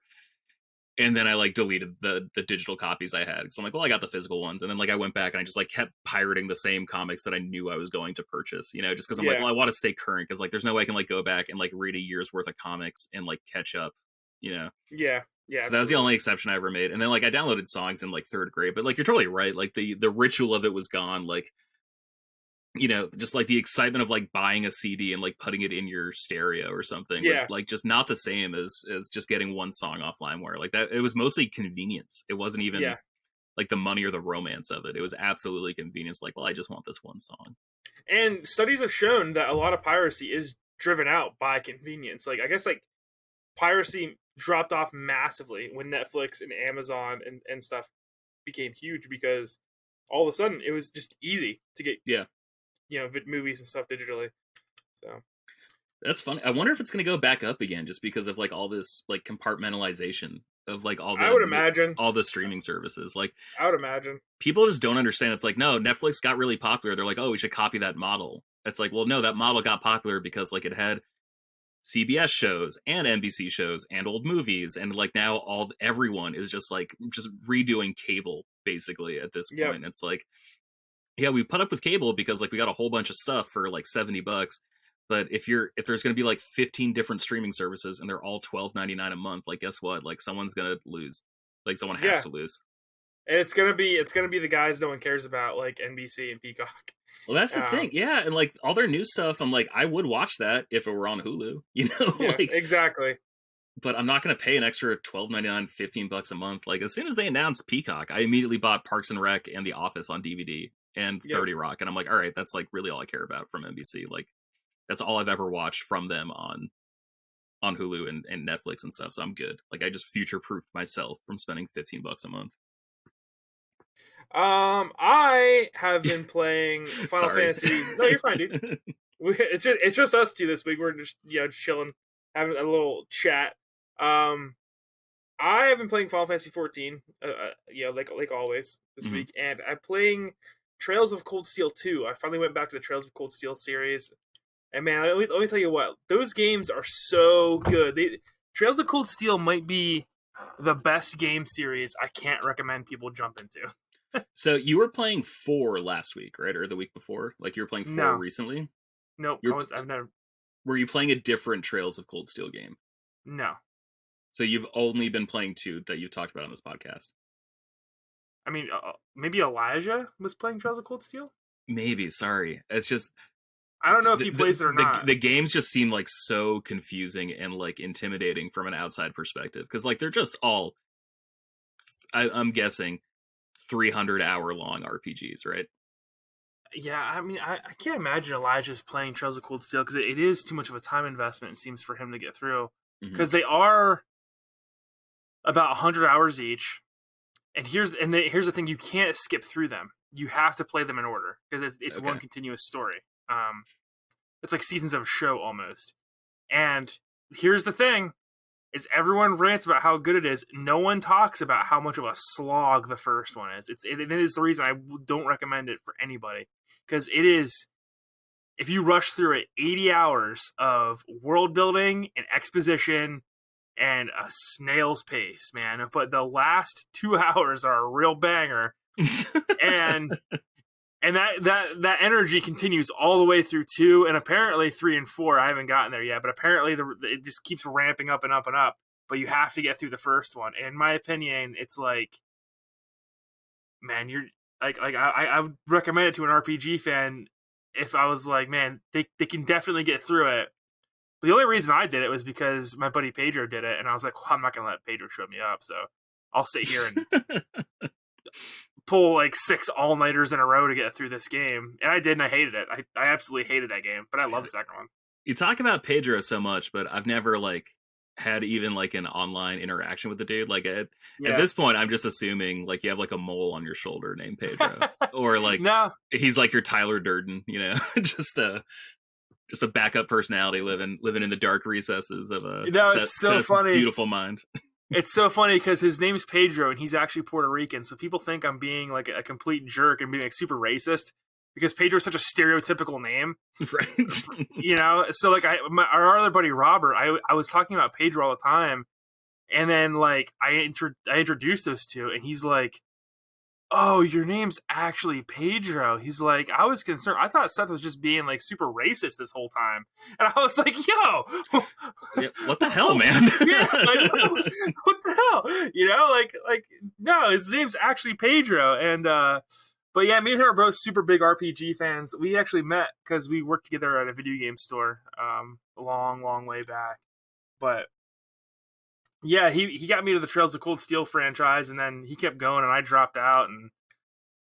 And then I like deleted the digital copies I had. So I'm like, well, I got the physical ones. And then like I went back and I just like kept pirating the same comics that I knew I was going to purchase, you know, just because I'm like, well, I want to stay current because like there's no way I can like go back and like read a year's worth of comics and like catch up, you know. Yeah. So that was the only exception I ever made. And then like I downloaded songs in like third grade, but like you're totally right. Like the ritual of it was gone. Like, you know, just like the excitement of like buying a CD and like putting it in your stereo or something was like just not the same as just getting one song off LimeWire. Like that, it was mostly convenience. It wasn't even like the money or the romance of it. It was absolutely convenience. Like, well, I just want this one song. And studies have shown that a lot of piracy is driven out by convenience. Like I guess like piracy dropped off massively when Netflix and Amazon and stuff became huge because all of a sudden it was just easy to get you know, movies and stuff digitally. So that's funny. I wonder if it's going to go back up again just because of like all this like compartmentalization of like all the I would imagine all the streaming services. Like I would imagine people just don't understand. It's like, no, Netflix got really popular. They're like, oh, we should copy that model. It's like, well, no, that model got popular because like it had CBS shows and NBC shows and old movies, and like now everyone is just redoing cable basically at this Yep. point. It's like, yeah, we put up with cable because like we got a whole bunch of stuff for like $70, but if there's going to be like 15 different streaming services and they're all $12.99 a month, like guess what? Like someone's going to lose. Like someone has to lose. And it's gonna be the guys no one cares about, like NBC and Peacock. Well, that's the thing, yeah, and like all their new stuff, I'm like, I would watch that if it were on Hulu, you know? Yeah, like, exactly. But I'm not going to pay an extra $12.99, $15 a month. Like as soon as they announced Peacock, I immediately bought Parks and Rec and The Office on DVD and 30 Rock, and I'm like, all right, that's like really all I care about from NBC. Like that's all I've ever watched from them on Hulu and Netflix and stuff. So I'm good. Like I just future-proofed myself from spending $15 a month. I have been playing Final Fantasy. No, you're fine, dude. It's just us two this week. We're just just chilling, having a little chat. I have been playing Final Fantasy 14. Like always this week, and I'm playing Trails of Cold Steel 2. I finally went back to the Trails of Cold Steel series, and man, let me tell you what, those games are so good. Trails of Cold Steel might be the best game series I can't recommend people jump into. So you were playing 4 last week, right? Or the week before? Like you were playing 4 recently? Nope. I've never. Were you playing a different Trails of Cold Steel game? No. So you've only been playing 2 that you've talked about on this podcast? I mean, maybe Elijah was playing Trails of Cold Steel? Maybe, sorry. It's just... I don't know if he plays it or not. The games just seem like so confusing and like intimidating from an outside perspective. Because like they're just all, I'm guessing, 300-hour long RPGs, right? Yeah, I mean, I can't imagine Elijah's playing Trails of Cold Steel because it is too much of a time investment, it seems, for him to get through. Because they are about 100 hours each. And here's the thing, you can't skip through them. You have to play them in order because it's one continuous story. It's like seasons of a show almost. And here's the thing, is everyone rants about how good it is. No one talks about how much of a slog the first one is. It is the reason I don't recommend it for anybody. Because it is, if you rush through it, 80 hours of world building and exposition and a snail's pace, man. But the last 2 hours are a real banger. and that energy continues all the way through 2, and apparently 3 and 4. I haven't gotten there yet, but apparently it just keeps ramping up and up and up. But you have to get through the first one. And in my opinion, it's like, man, you're like I would recommend it to an RPG fan if I was like, man, they can definitely get through it. But the only reason I did it was because my buddy Pedro did it, and I was like, well, I'm not gonna let Pedro show me up, so I'll sit here and pull like 6 all-nighters in a row to get through this game. And I did, and I hated it. I absolutely hated that game, but I love the second one. You talk about Pedro so much, but I've never like had even like an online interaction with the dude. Like at this point, I'm just assuming like you have like a mole on your shoulder named Pedro, or like no, he's like your Tyler Durden, you know, just a backup personality living in the dark recesses of a it's so funny, beautiful mind. It's so funny because his name's Pedro and he's actually Puerto Rican, so people think I'm being like a complete jerk and being like super racist because Pedro's such a stereotypical name, right? You know, so like our other buddy Robert, I was talking about Pedro all the time, and then like I introduced those two, and he's like, "Oh, your name's actually Pedro." He's like, "I was concerned. I thought Seth was just being like super racist this whole time," and I was like, "Yo, yeah, what the hell, man?" Yeah, I know. What the hell? You know, like no, his name's actually Pedro, and but yeah, me and him are both super big RPG fans. We actually met because we worked together at a video game store a long way back. But yeah, he got me to the Trails of Cold Steel franchise, and then he kept going, and I dropped out, and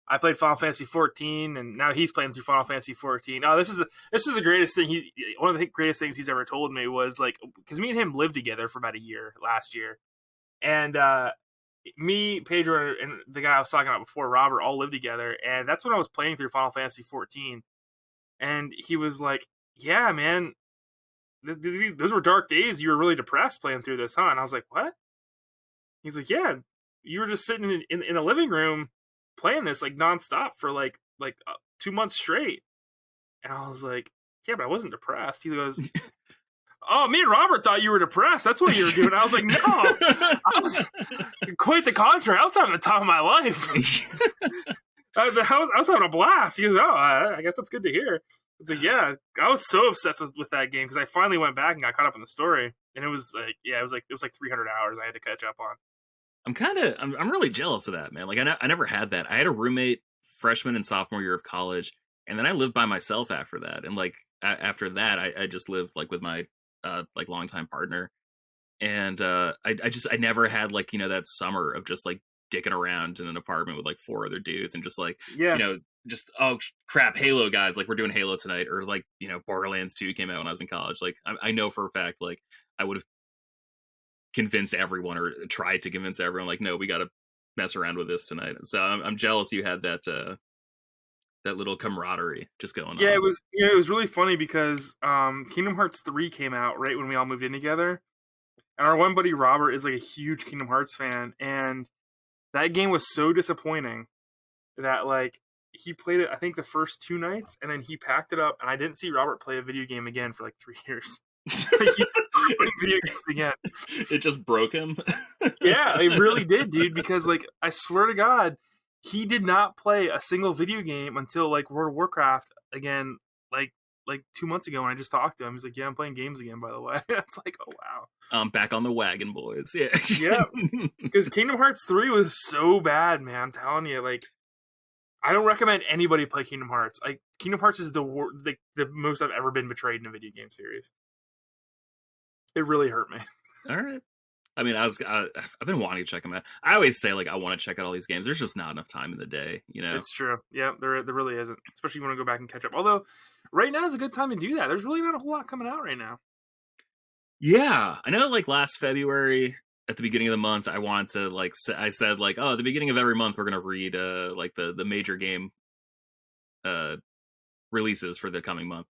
I played Final Fantasy 14, and now he's playing through Final Fantasy 14. Oh, this is the greatest thing. One of the greatest things he's ever told me was like, because me and him lived together for about a year last year, and me, Pedro, and the guy I was talking about before, Robert, all lived together, and that's when I was playing through Final Fantasy 14, and he was like, "Yeah, man, those were dark days. You were really depressed playing through this, huh?" And I was like, "What?" He's like, "Yeah, you were just sitting in the living room playing this like nonstop for like 2 months straight." And I was like, yeah, but I wasn't depressed. He goes, oh, me and Robert thought you were depressed. That's what you were doing. I was like, no, I was quite the contrary. I was having the time of my life. I was having a blast. He goes, oh, I guess that's good to hear. It's like, yeah, I was so obsessed with that game because I finally went back and got caught up in the story, and it was like, yeah, it was like 300 hours I had to catch up on. I'm really jealous of that, man. Like I never had that. I had a roommate freshman and sophomore year of college, and then I lived by myself after that. And like after that, I just lived like with my like longtime partner, and I never had like that summer of just like dicking around in an apartment with like 4 other dudes and just like just oh crap, Halo guys, like we're doing Halo tonight, or like Borderlands 2 came out when I was in college. Like I know for a fact like I would have convinced everyone or tried to convince everyone like, no, we got to mess around with this tonight. So I'm jealous you had that that little camaraderie just going on. Yeah, it was really funny because Kingdom Hearts 3 came out right when we all moved in together, and our one buddy Robert is like a huge Kingdom Hearts fan, and that game was so disappointing that like he played it I think the first 2 nights, and then he packed it up, and I didn't see Robert play a video game again for like 3 years. Video games again. It just broke him. Yeah, it really did, dude, because like I swear to God, he did not play a single video game until like World of Warcraft again, like 2 months ago when I just talked to him. He's like, yeah, I'm playing games again, by the way. It's like, oh wow. Back on the wagon, boys. Yeah. Yeah. Because Kingdom Hearts 3 was so bad, man. I'm telling you, like, I don't recommend anybody play Kingdom Hearts. Like, Kingdom Hearts is the most I've ever been betrayed in a video game series. It really hurt me. All right. I mean, I've been wanting to check them out. I always say like I want to check out all these games. There's just not enough time in the day, It's true. Yeah, there really isn't. Especially when you want to go back and catch up. Although, right now is a good time to do that. There's really not a whole lot coming out right now. Yeah, I know. Like last February, at the beginning of the month, I wanted to like I said like, oh, at the beginning of every month we're gonna read like the major game releases for the coming month.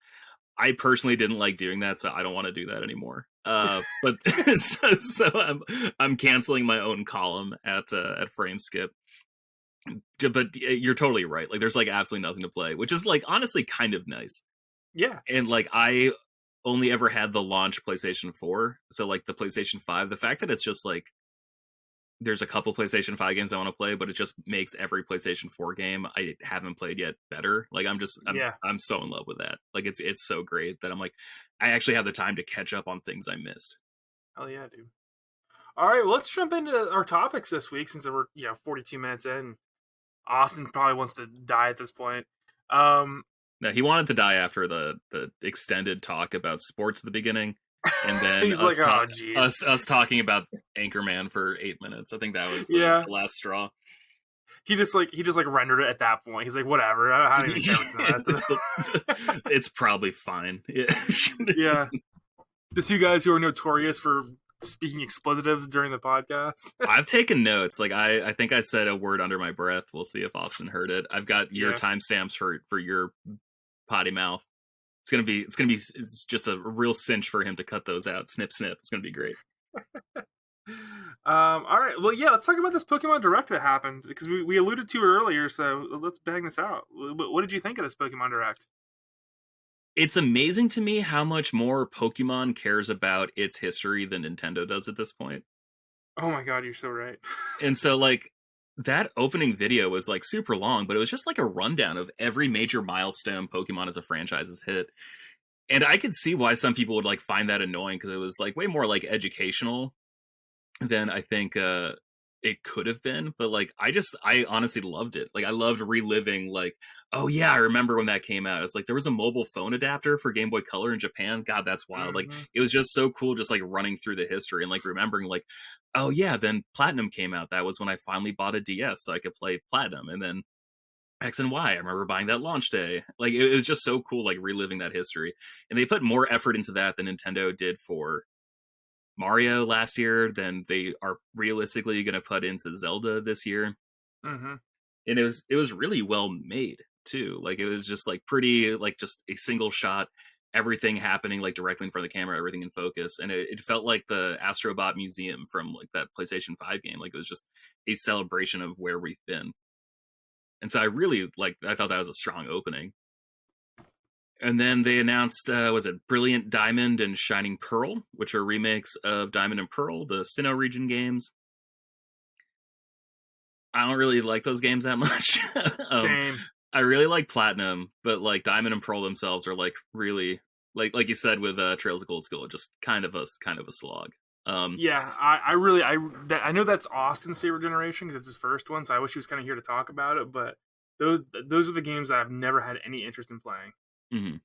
I personally didn't like doing that, so I don't want to do that anymore. But so I'm canceling my own column at Frameskip. But you're totally right. Like, there's like absolutely nothing to play, which is like honestly kind of nice. Yeah, and like I only ever had the launch PlayStation 4, so like the PlayStation 5. The fact that it's just like there's a couple PlayStation 5 games I want to play, but it just makes every PlayStation 4 game I haven't played yet better. Like I'm so in love with that. Like it's so great that I'm like, I actually have the time to catch up on things I missed. Hell yeah, dude. All right, well, let's jump into our topics this week since we're 42 minutes in. Austin probably wants to die at this point. No, he wanted to die after the extended talk about sports at the beginning. And then he's like, oh, geez. Us talking about Anchorman for 8 minutes. I think that was the last straw. He just rendered it at that point. He's like, whatever. I don't even care what's that. It's probably fine. Yeah. Yeah. The 2 guys who are notorious for speaking expletives during the podcast. I've taken notes. Like I think I said a word under my breath. We'll see if Austin heard it. I've got your timestamps for your potty mouth. It's gonna be it's just a real cinch for him to cut those out. Snip, snip. It's gonna be great. All right. Well, yeah. Let's talk about this Pokemon Direct that happened because we alluded to it earlier. So let's bang this out. What did you think of this Pokemon Direct? It's amazing to me how much more Pokemon cares about its history than Nintendo does at this point. Oh my god, you're so right. And so like that opening video was like super long, but it was just like a rundown of every major milestone Pokemon as a franchise has hit. And I could see why some people would like find that annoying because it was like way more like educational than I think it could have been. But like I honestly loved it. Like I loved reliving like, oh yeah, I remember when that came out. It's like there was a mobile phone adapter for Game Boy Color in Japan. God, that's wild. Mm-hmm. Like it was just so cool just like running through the history and like remembering like, oh yeah, then Platinum came out. That was when I finally bought a DS so I could play Platinum. And then X and Y, I remember buying that launch day. Like it was just so cool like reliving that history. And they put more effort into that than Nintendo did for Mario last year than they are realistically going to put into Zelda this year. Mm-hmm. And it was really well made too. Like it was just like pretty, like just a single shot, everything happening like directly in front of the camera, everything in focus. And it felt like the Astrobot Museum from like that PlayStation 5 game. Like it was just a celebration of where we've been. And so I thought that was a strong opening. And then they announced, was it Brilliant Diamond and Shining Pearl, which are remakes of Diamond and Pearl, the Sinnoh region games. I don't really like those games that much. Same. I really like Platinum, but like Diamond and Pearl themselves are like really like you said with Trails of Gold School, just kind of a slog. Yeah, I know that's Austin's favorite generation because it's his first one, so I wish he was kind of here to talk about it. But those are the games that I've never had any interest in playing. Mm-hmm.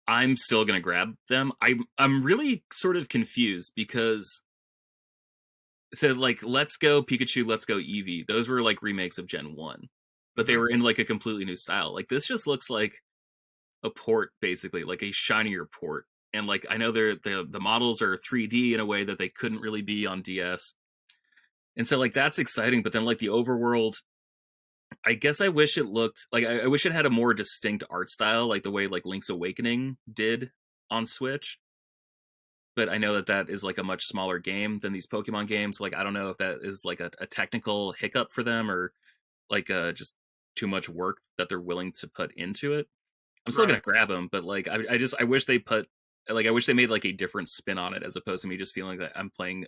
I'm still gonna grab them. I'm really sort of confused because so like Let's Go Pikachu, Let's Go Eevee, those were like remakes of Gen 1, but they were in like a completely new style. Like this just looks like a port, basically, like a shinier port. And like I know the models are 3D in a way that they couldn't really be on DS. And so like that's exciting, but then like the overworld, I guess I wish it looked like I wish it had a more distinct art style, like the way like Link's Awakening did on Switch. But I know that is like a much smaller game than these Pokemon games. Like I don't know if that is like a technical hiccup for them or like just too much work that they're willing to put into it. I'm still gonna grab them, but like I wish they put like I wish they made like a different spin on it as opposed to me just feeling that I'm playing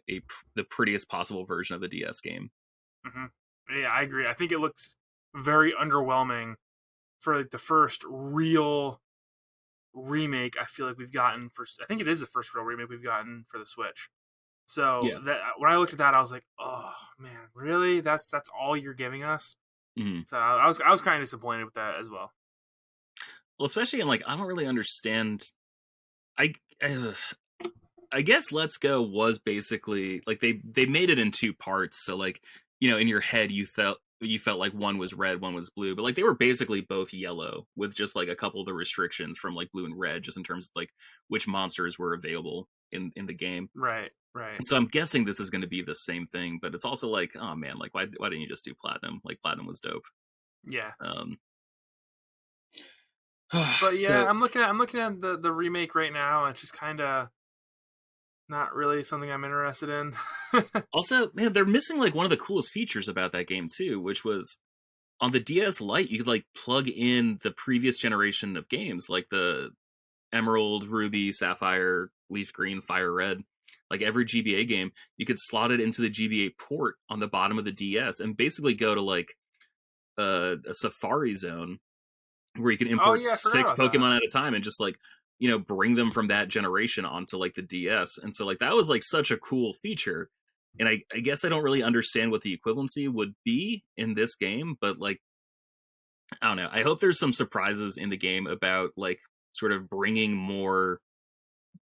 the prettiest possible version of the DS game. Mm-hmm. Yeah, I agree. I think it looks very underwhelming for like the first real remake. I feel like we've gotten for. I think it is the first real remake we've gotten for the Switch. So that when I looked at that, I was like, oh man, really? That's all you're giving us? Mm-hmm. So I was kind of disappointed with that as well. Well, especially in like I don't really understand. I guess Let's Go was basically like they made it in two parts. So like in your head you felt like one was red, one was blue, but like they were basically both yellow with just like a couple of the restrictions from like blue and red, just in terms of like which monsters were available in the game. Right. And so I'm guessing this is going to be the same thing, but it's also like, oh man, like why didn't you just do Platinum? Like Platinum was dope. Yeah. But yeah, I'm looking at the remake right now, and it's just kind of not really something I'm interested in. Also, man, they're missing like one of the coolest features about that game too, which was on the DS Lite, you could like plug in the previous generation of games, like the Emerald, Ruby, Sapphire, Leaf Green, Fire Red. Like every GBA game, you could slot it into the GBA port on the bottom of the DS and basically go to like a Safari zone where you can import 6 Pokemon at a time and just like bring them from that generation onto like the DS. And so like that was like such a cool feature, and I guess I don't really understand what the equivalency would be in this game, but like I don't know, I hope there's some surprises in the game about like sort of bringing more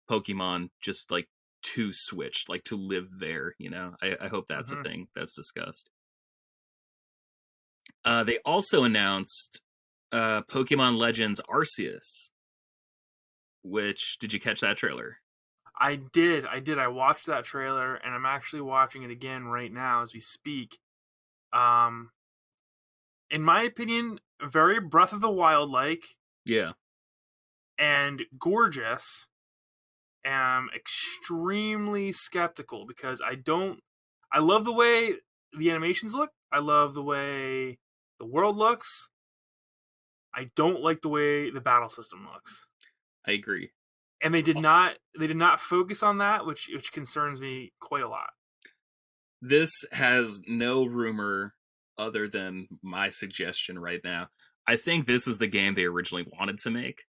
Pokemon just like to Switch, like to live there. I hope that's a thing that's discussed. They also announced Pokemon Legends Arceus, which, did you catch that trailer? I did. I watched that trailer, and I'm actually watching it again right now as we speak. In my opinion, very Breath of the Wild like. Yeah. And gorgeous. And I'm extremely skeptical because I love the way the animations look. I love the way the world looks. I don't like the way the battle system looks. I agree. And they did not focus on that, which concerns me quite a lot. This has no rumor other than my suggestion right now. I think this is the game they originally wanted to make.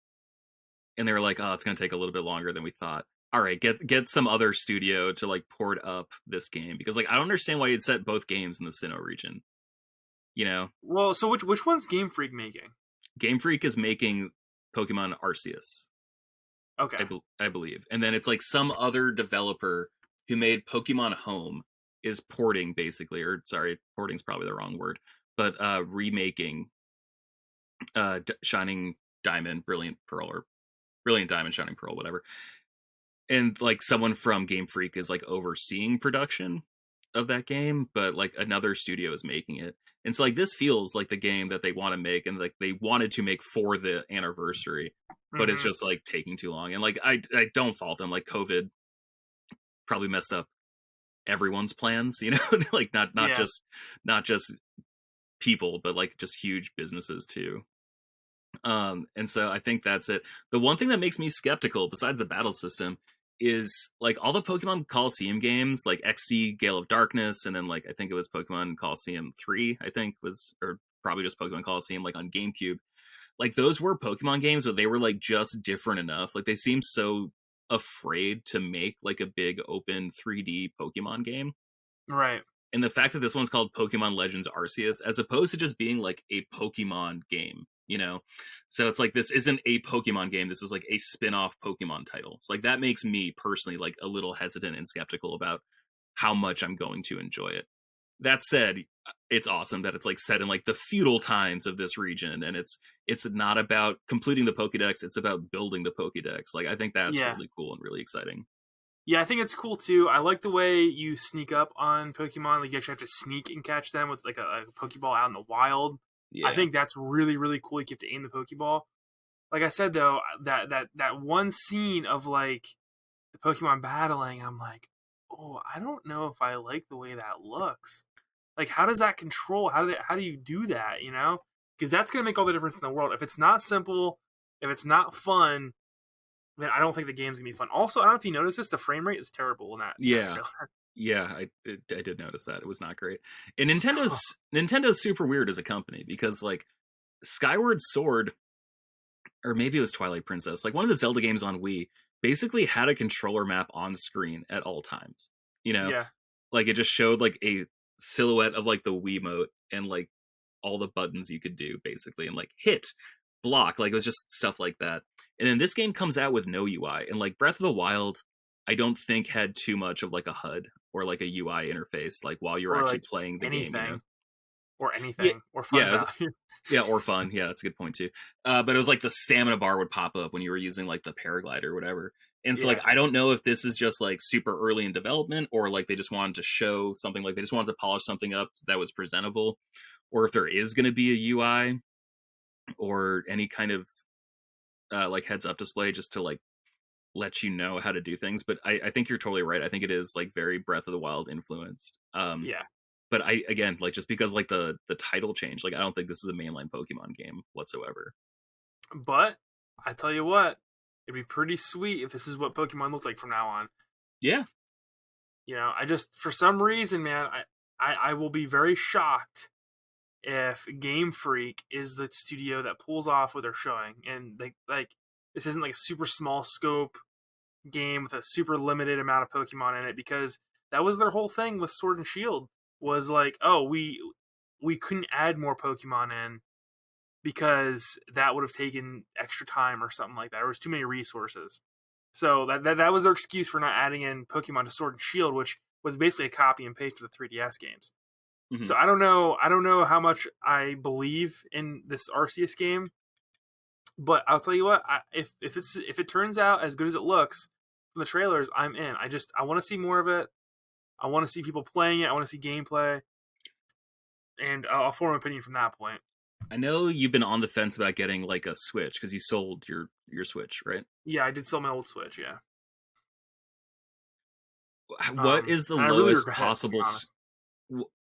And they were like, oh, it's going to take a little bit longer than we thought. All right, get some other studio to like port up this game, because like I don't understand why you'd set both games in the Sinnoh region. Well, so which one's Game Freak making? Game Freak is making Pokemon Arceus. Okay. I believe. And then it's like some other developer who made Pokemon Home is porting, basically, or sorry, porting's probably the wrong word, but remaking Shining Diamond, Brilliant Pearl, or Brilliant Diamond, Shining Pearl, whatever. And like someone from Game Freak is like overseeing production of that game, but like another studio is making it. And so like this feels like the game that they want to make, and like they wanted to make for the anniversary, but it's just like taking too long. And like I don't fault them. Like COVID probably messed up everyone's plans, like not just people, but like just huge businesses too. And so I think that's it. The one thing that makes me skeptical, besides the battle system, is like all the Pokemon Coliseum games, like XD Gale of Darkness, and then like I think it was Pokemon Coliseum 3, I think was, or probably just Pokemon Coliseum, like on GameCube. Like those were Pokemon games, but they were like just different enough. Like they seem so afraid to make like a big open 3D Pokemon game. Right. And the fact that this one's called Pokemon Legends Arceus, as opposed to just being like a Pokemon game, you know? So it's like, this isn't a Pokemon game. This is like a spin-off Pokemon title. So like that makes me personally like a little hesitant and skeptical about how much I'm going to enjoy it. That said, it's awesome that it's like set in like the feudal times of this region, and it's not about completing the Pokédex, it's about building the Pokédex. Like I think that's really cool and really exciting. Yeah, I think it's cool too. I like the way you sneak up on Pokemon. Like you actually have to sneak and catch them with like a Pokeball out in the wild. Yeah. I think that's really, really cool. You have to aim the Pokeball. Like I said though, that one scene of like the Pokemon battling, I'm like, oh, I don't know if I like the way that looks. Like, how does that control? How do you do that? You know, because that's gonna make all the difference in the world. If it's not simple, if it's not fun, then I don't think the game's gonna be fun. Also, I don't know if you noticed this, the frame rate is terrible in that. Yeah, I did notice that. It was not great. And Nintendo's super weird as a company, because like Skyward Sword, or maybe it was Twilight Princess, like one of the Zelda games on Wii, basically had a controller map on screen at all times. You know, like it just showed like a silhouette of like the Wiimote and like all the buttons you could do basically, and like hit, block, like it was just stuff like that. And then this game comes out with no UI, and like Breath of the Wild, I don't think had too much of like a HUD or like a UI interface, like while you're actually like playing the game, you know? Or anything, or fun value. Or fun. Yeah, that's a good point too. But it was like the stamina bar would pop up when you were using like the paraglider or whatever. And so like I don't know if this is just like super early in development, or like they just wanted to show something, like they just wanted to polish something up that was presentable, or if there is going to be a UI or any kind of like heads up display just to like let you know how to do things. But I think you're totally right. I think it is like very Breath of the Wild influenced. But I, again, like just because like the title change, like I don't think this is a mainline Pokemon game whatsoever. But I tell you what, it'd be pretty sweet if this is what Pokemon looked like from now on. Yeah. You know, I just, for some reason, man, I will be very shocked if Game Freak is the studio that pulls off what they're showing, and like this isn't like a super small scope game with a super limited amount of Pokemon in it, because that was their whole thing with Sword and Shield, was like, oh, we couldn't add more Pokemon in because that would have taken extra time or something like that. There was too many resources. So that was their excuse for not adding in Pokemon to Sword and Shield, which was basically a copy and paste of the 3DS games. Mm-hmm. So I don't know how much I believe in this Arceus game, but I'll tell you what, if it turns out as good as it looks from the trailers, I'm in. I want to see more of it. I want to see people playing it. I want to see gameplay, and I'll form an opinion from that point. I know you've been on the fence about getting like a Switch because you sold your Switch, right? Yeah, I did sell my old Switch. Yeah. What is the lowest possible?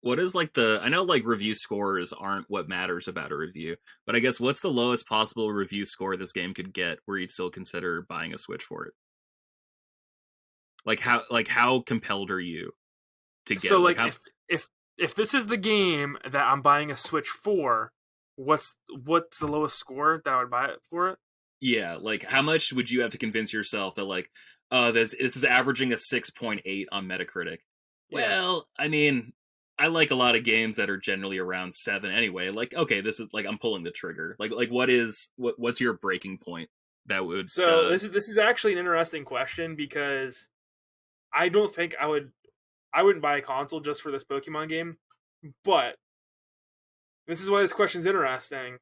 What is like I know like review scores aren't what matters about a review, but I guess what's the lowest possible review score this game could get where you'd still consider buying a Switch for it? Like how compelled are you to get? So like if this is the game that I'm buying a Switch for, what's the lowest score that I would buy it for it? Yeah, like how much would you have to convince yourself that like, this is averaging a 6.8 on Metacritic? Yeah. Well, I mean, I like a lot of games that are generally around 7 anyway. Like, okay, this is like I'm pulling the trigger. Like what's your breaking point that would? So this is actually an interesting question, because I don't think I wouldn't buy a console just for this Pokemon game, but this is why this question's interesting.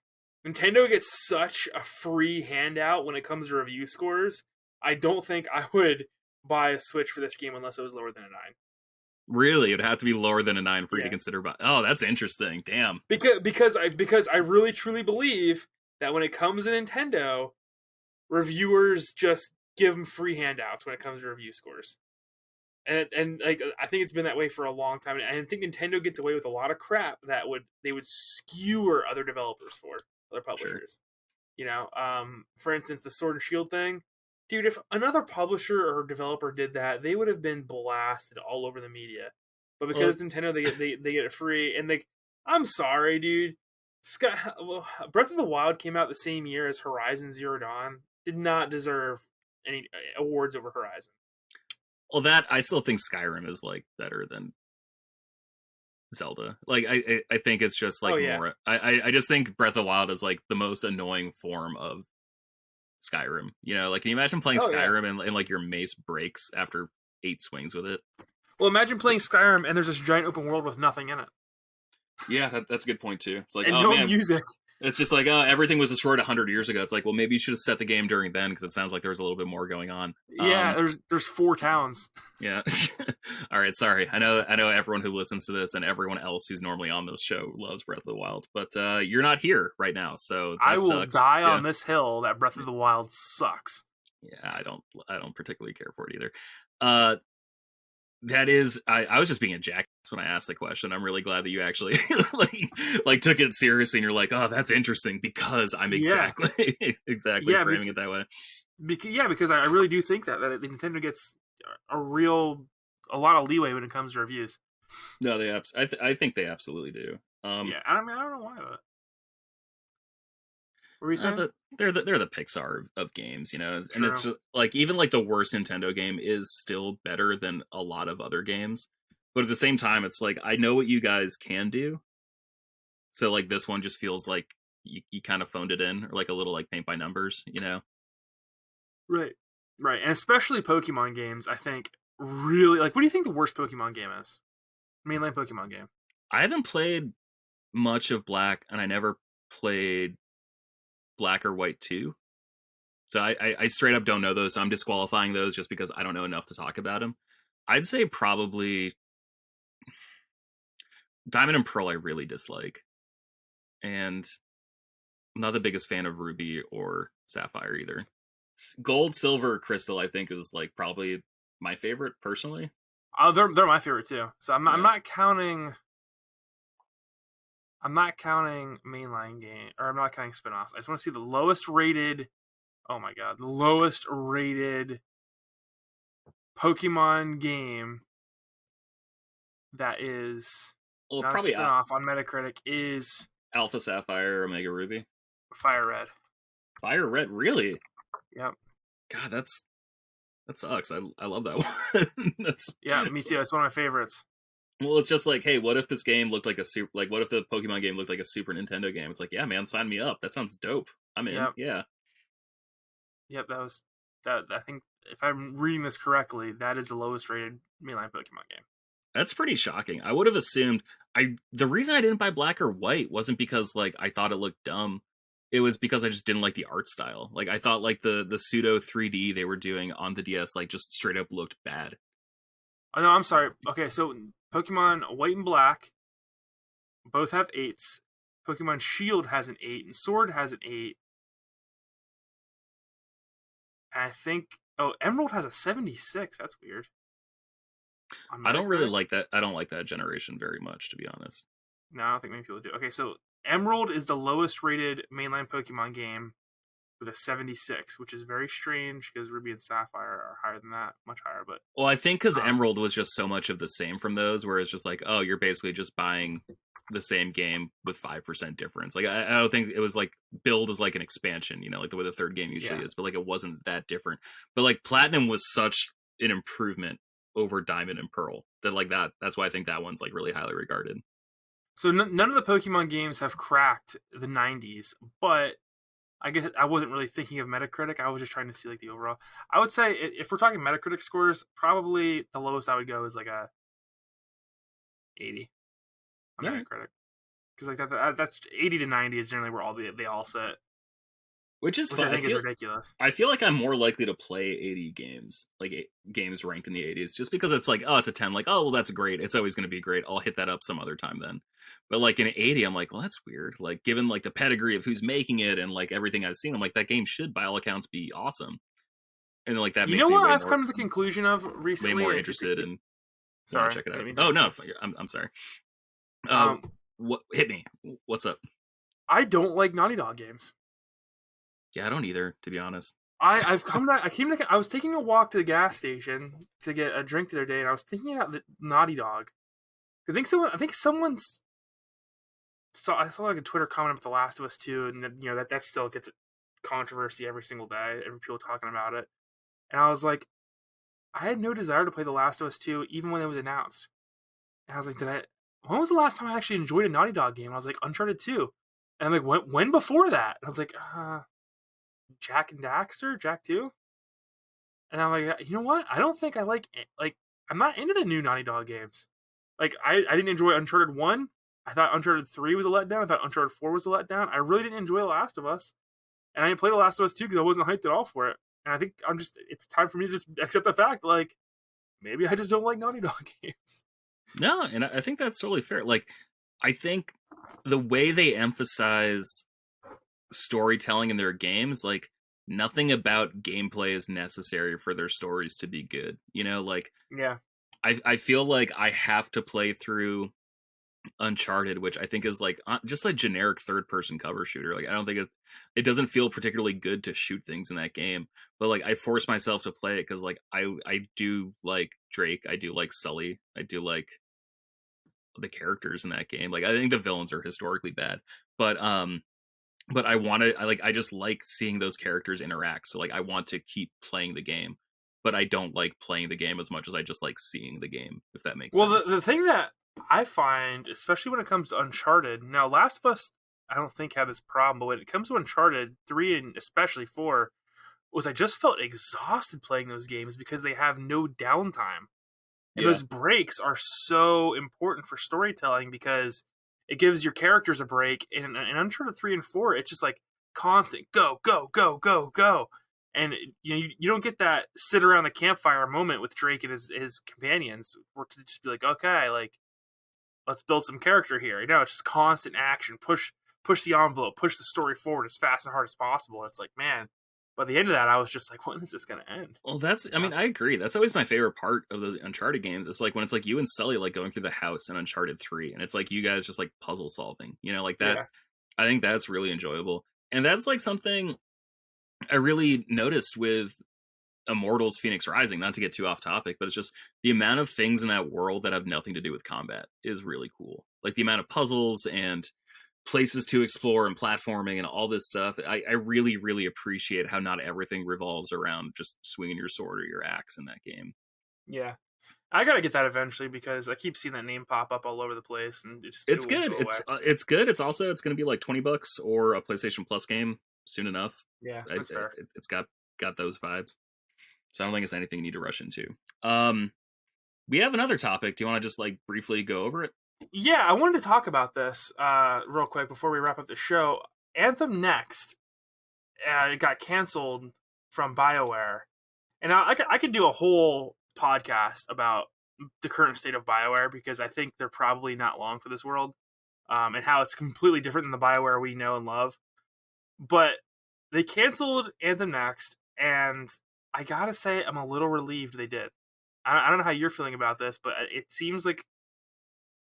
Nintendo gets such a free handout when it comes to review scores. I don't think I would buy a Switch for this game unless it was lower than a 9. Really? It'd have to be lower than a 9 for you to consider buying. Oh, that's interesting. Damn. Because I really truly believe that when it comes to Nintendo, reviewers just give them free handouts when it comes to review scores. And like I think it's been that way for a long time, and I think Nintendo gets away with a lot of crap that they would skewer other developers for, other publishers. For instance, the Sword and Shield thing. Dude, if another publisher or developer did that, they would have been blasted all over the media. But because Nintendo, they get it free, and I'm sorry, dude. Breath of the Wild came out the same year as Horizon Zero Dawn. Did not deserve any awards over Horizon. Well, I still think Skyrim is like better than Zelda. Like I think it's just like more. I just think Breath of the Wild is like the most annoying form of Skyrim. Like can you imagine playing Skyrim and like your mace breaks after 8 swings with it? Well, imagine playing Skyrim and there's this giant open world with nothing in it. Yeah, that's a good point too. It's like, and no music. It's just like, everything was destroyed 100 years ago. It's like, well, maybe you should have set the game during then, because it sounds like there was a little bit more going on. Yeah, there's 4 towns. Yeah. All right, sorry. I know everyone who listens to this and everyone else who's normally on this show loves Breath of the Wild, but you're not here right now, so that I will sucks. die on this hill that Breath of the Wild sucks. Yeah, I don't particularly care for it either. That is, I was just being a jackass when I asked the question. I'm really glad that you actually like took it seriously, and you're like, oh, that's interesting, because I'm exactly framing it that way. Because I really do think that Nintendo gets a lot of leeway when it comes to reviews. No, I think they absolutely do. I mean, I don't know why, but what were you saying? They're the Pixar of games, and True. it's like even like the worst Nintendo game is still better than a lot of other games. But at the same time, it's like, I know what you guys can do, so like this one just feels like you kind of phoned it in, or like a little like paint by numbers, Right, and especially Pokemon games. I think really like. What do you think the worst Pokemon game is? Mainline Pokemon game. I haven't played much of Black, and I never played Black or White 2. So I straight up don't know those. So I'm disqualifying those just because I don't know enough to talk about them. I'd say probably Diamond and Pearl I really dislike. And I'm not the biggest fan of Ruby or Sapphire either. Gold, Silver, Crystal I think is like probably my favorite personally. Oh, they're my favorite too. So I'm not counting mainline game, or I'm not counting spin-offs. I just want to see the lowest rated. Oh my god, the lowest rated Pokemon game that is not probably a spin-off on Metacritic is Alpha Sapphire, Omega Ruby, Fire Red. Fire Red, really? Yep. God, that sucks. I love that one. Me too. It's one of my favorites. Well, it's just like, hey, what if this game looked like what if the Pokemon game looked like a Super Nintendo game? It's like, yeah, man, sign me up. That sounds dope. I'm in. Yeah. Yep, that. I think if I'm reading this correctly, that is the lowest rated mainline Pokemon game. That's pretty shocking. I would have assumed. The reason I didn't buy Black or White wasn't because like I thought it looked dumb. It was because I just didn't like the art style. Like I thought like the pseudo 3D they were doing on the DS like just straight up looked bad. Oh no, I'm sorry. Okay, so Pokemon White and Black both have 8s. Pokemon Shield has an 8, and Sword has an 8. And I think Emerald has a 76. That's weird. I don't really like that. I don't like that generation very much, to be honest. No, I don't think many people do. Okay, so Emerald is the lowest rated mainline Pokemon game with a 76, which is very strange because Ruby and Sapphire are higher than that, much higher. But well, I think because Emerald was just so much of the same from those, where it's just like, oh, you're basically just buying the same game with 5% difference. Like I don't think it was like billed as like an expansion, like the way the third game usually is, but like it wasn't that different. But like Platinum was such an improvement over Diamond and Pearl that like that's why I think that one's like really highly regarded. So none of the Pokemon games have cracked the 90s, but I guess I wasn't really thinking of Metacritic. I was just trying to see like the overall. I would say if we're talking Metacritic scores, probably the lowest I would go is like a 80 on Metacritic, because like that's 80 to 90 is generally where they all sit. Which is fun. I think is ridiculous. I feel like I'm more likely to play 80 games, like games ranked in the 80s, just because it's like, oh, it's a 10. Like, oh, well, that's great. It's always going to be great. I'll hit that up some other time then. But like in 80, I'm like, well, that's weird. Like given like the pedigree of who's making it and like everything I've seen, I'm like, that game should by all accounts be awesome. And like that makes me what I've come to the conclusion of recently. Way more interested in. Sorry, check it out. Oh no, I'm sorry. What hit me? What's up? I don't like Naughty Dog games. Yeah, I don't either, to be honest. I've come back. I was taking a walk to the gas station to get a drink the other day, and I was thinking about the Naughty Dog. I think someone's. I saw like a Twitter comment about The Last of Us 2, and that still gets controversy every single day. Every people talking about it, and I was like, I had no desire to play The Last of Us 2 even when it was announced. And I was like, when was the last time I actually enjoyed a Naughty Dog game? I was like, Uncharted 2. And I'm like, when before that? And I was like, Jack and Daxter? Jack 2? And I'm like, you know what? I don't think I like, I'm not into the new Naughty Dog games. Like, I didn't enjoy Uncharted 1. I thought Uncharted 3 was a letdown. I thought Uncharted 4 was a letdown. I really didn't enjoy The Last of Us. And I didn't play The Last of Us 2 because I wasn't hyped at all for it. And I think it's time for me to just accept the fact, like, maybe I just don't like Naughty Dog games. No, and I think that's totally fair. Like, I think the way they emphasize storytelling in their games, like, nothing about gameplay is necessary for their stories to be good. Like, yeah, I feel like I have to play through Uncharted, which I think is like just a generic third-person cover shooter. Like, I don't think it doesn't feel particularly good to shoot things in that game, but like I force myself to play it because like I do like Drake, I do like Sully, I do like the characters in that game. Like, I think the villains are historically bad, but I just like seeing those characters interact. So like I want to keep playing the game, but I don't like playing the game as much as I just like seeing the game, if that makes sense. Well, the thing that I find, especially when it comes to Uncharted, now Last of Us, I don't think had this problem, but when it comes to Uncharted 3 and especially 4, was I just felt exhausted playing those games because they have no downtime. And those breaks are so important for storytelling because it gives your characters a break. And in Uncharted 3 and 4, it's just like constant go, go, go, go, go. And you don't get that sit around the campfire moment with Drake and his companions, or to just be like, okay, like, let's build some character here. It's just constant action, push the envelope, push the story forward as fast and hard as possible. And it's like, man, by the end of that, I was just like, when is this going to end? Well, I agree. That's always my favorite part of the Uncharted games. It's like when it's like you and Sully like going through the house in Uncharted 3, and it's like you guys just like puzzle solving, like that. Yeah. I think that's really enjoyable. And that's like something I really noticed with Immortals Phoenix Rising, not to get too off topic, but it's just the amount of things in that world that have nothing to do with combat is really cool. Like the amount of puzzles and places to explore and platforming and all this stuff. I really, really appreciate how not everything revolves around just swinging your sword or your axe in that game. Yeah. I gotta get that eventually because I keep seeing that name pop up all over the place, and it's good. It's good. It's going to be like $20 or a PlayStation Plus game soon enough. Yeah, that's fair. It's got those vibes. So I don't think it's anything you need to rush into. We have another topic. Do you want to just like briefly go over it? Yeah, I wanted to talk about this real quick before we wrap up the show. Anthem Next got canceled from BioWare, and I could do a whole podcast about the current state of BioWare because I think they're probably not long for this world, and how it's completely different than the BioWare we know and love. But they canceled Anthem Next, and I gotta say, I'm a little relieved they did. I don't know how you're feeling about this, but it seems like,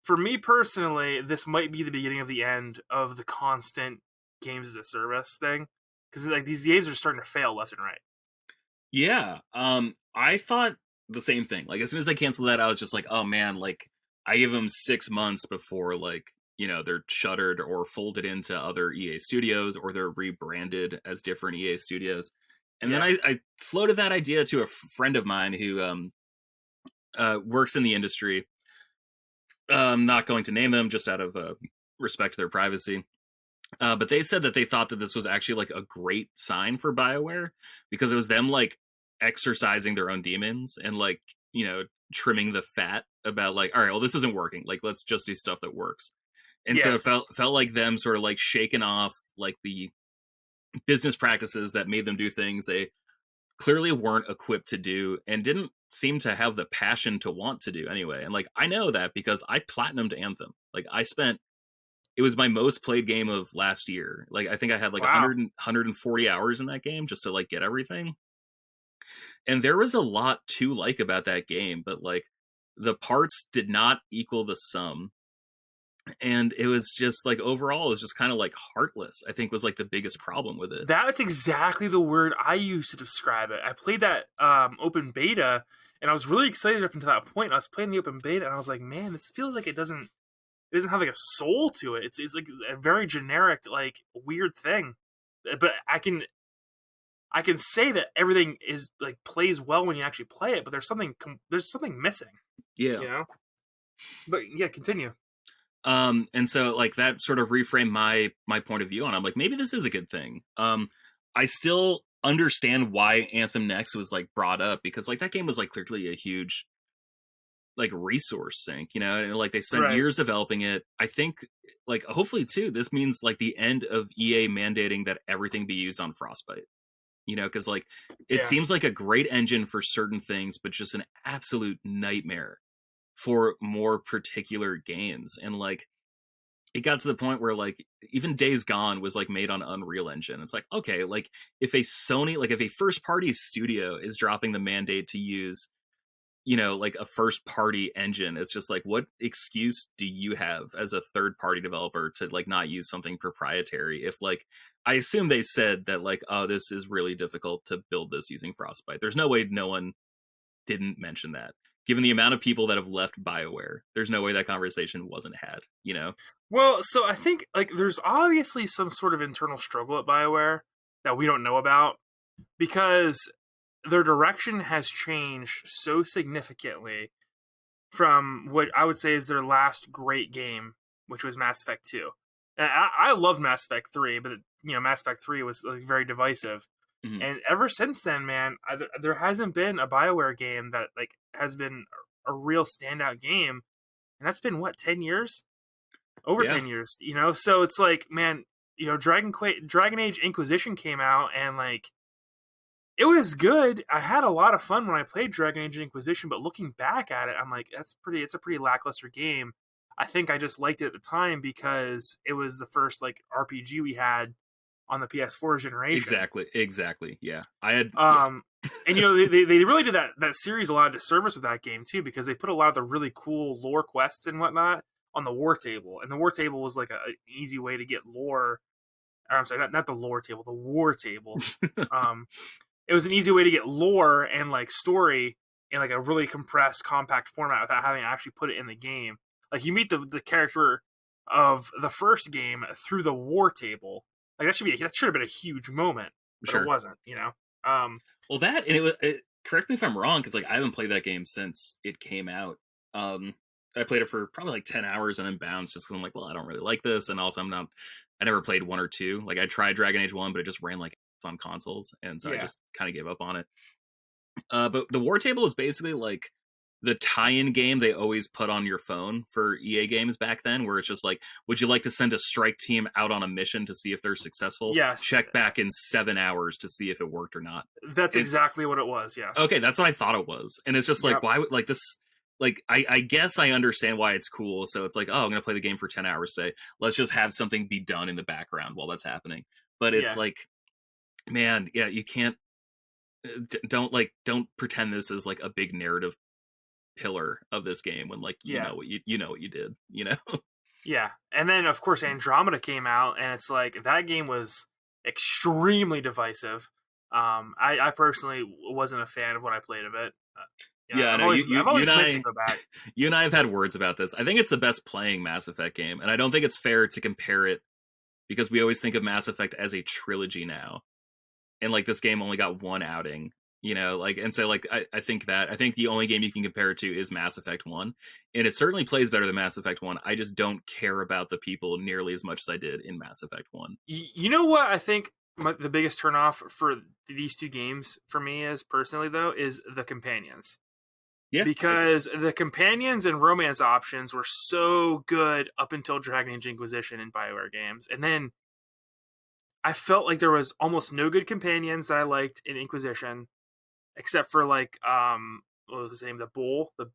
for me personally, this might be the beginning of the end of the constant games as a service thing, because like these games are starting to fail left and right. Yeah, I thought the same thing. Like as soon as I canceled that, I was just like, oh man, like I give them 6 months before like they're shuttered or folded into other EA studios or they're rebranded as different EA studios. And then I floated that idea to a friend of mine who works in the industry. I'm not going to name them just out of respect to their privacy. But they said that they thought that this was actually like a great sign for BioWare because it was them like exercising their own demons and like, trimming the fat about like, all right, well, this isn't working. Like, let's just do stuff that works. And so it felt like them sort of like shaking off like the business practices that made them do things they clearly weren't equipped to do and didn't seem to have the passion to want to do anyway. And like I know that because I platinumed Anthem. Like it was my most played game of last year. Like I think I had like 140 hours in that game just to like get everything. And there was a lot to like about that game, but like the parts did not equal the sum. and it was just like overall it was just kind of like heartless. I think was like the biggest problem with it. That's exactly the word I used to describe it. I played that open beta, and I was really excited up until that point. I was playing the open beta, and I was like, man, this feels like it doesn't have like a soul to it. It's like a very generic, like weird thing. But I can say that everything is like plays well when you actually play it, but there's something missing. Yeah. You know. But yeah, continue. And so like that sort of reframed my point of view on it. I'm like, maybe this is a good thing. I still understand why Anthem Next was like brought up, because like that game was like clearly a huge like resource sink, you know, and like they spent years developing it. I think like hopefully too this means like the end of EA mandating that everything be used on Frostbite, you know, because like it seems like a great engine for certain things, but just an absolute nightmare for more particular games. And like it got to the point where like even Days Gone was like made on Unreal Engine. It's like, okay, like if a first party studio is dropping the mandate to use, you know, like a first party engine, it's just like, what excuse do you have as a third party developer to like not use something proprietary? If like, I assume they said that like, oh, this is really difficult to build this using Frostbite. There's no way no one didn't mention that. Given the amount of people that have left BioWare, there's no way that conversation wasn't had, you know? Well, so I think like there's obviously some sort of internal struggle at BioWare that we don't know about, because their direction has changed so significantly from what I would say is their last great game, which was Mass Effect 2. And I loved Mass Effect 3, but you know, Mass Effect 3 was like very divisive. Mm-hmm. And ever since then, man, there hasn't been a BioWare game that like has been a real standout game, and that's been what, 10 years? Over 10 years, you know. So it's like, man, you know, Dragon Age Inquisition came out, and like it was good. I had a lot of fun when I played Dragon Age Inquisition, but looking back at it, I'm like, it's a pretty lackluster game. I think I just liked it at the time because it was the first like RPG we had on the PS4 generation. Exactly. Yeah. I had and you know, they really did that series a lot of disservice with that game too, because they put a lot of the really cool lore quests and whatnot on the war table. And the war table was like an easy way to get lore. Or, I'm sorry, not the lore table, the war table. It was an easy way to get lore and like story in like a really compressed, compact format without having to actually put it in the game. Like you meet the character of the first game through the war table. Like that should have been a huge moment, but it wasn't, you know. Well, that, and correct me if I'm wrong, because like I haven't played that game since it came out. I played it for probably like 10 hours and then bounced just because I'm like, well, I don't really like this, and also I never played 1 or 2. Like I tried Dragon Age 1, but it just ran like on consoles, and so I just kind of gave up on it. But the war table is basically like the tie-in game they always put on your phone for EA games back then, where it's just like, would you like to send a strike team out on a mission to see if they're successful? Yes. Check back in 7 hours to see if it worked or not. That's exactly what it was, yes. Okay, that's what I thought it was. And it's just like, why would, like, this, like, I guess I understand why it's cool. So it's like, oh, I'm going to play the game for 10 hours today. Let's just have something be done in the background while that's happening. But it's like, man, you can't, don't pretend this is like a big narrative pillar of this game when like you know what you did, you know. Yeah. And then of course Andromeda came out, and it's like that game was extremely divisive. I personally wasn't a fan of what I played of it. You and I have had words about this. I think it's the best playing Mass Effect game, and I don't think it's fair to compare it because we always think of Mass Effect as a trilogy now, and like this game only got 1 outing. You know, like, and so like I think the only game you can compare it to is Mass Effect 1, and it certainly plays better than Mass Effect 1. I just don't care about the people nearly as much as I did in Mass Effect 1. You know what I think the biggest turnoff for these two games for me is personally though is the companions. Yeah, because the companions and romance options were so good up until Dragon Age Inquisition and BioWare games, and then I felt like there was almost no good companions that I liked in Inquisition. Except for like what was his name? The bull, the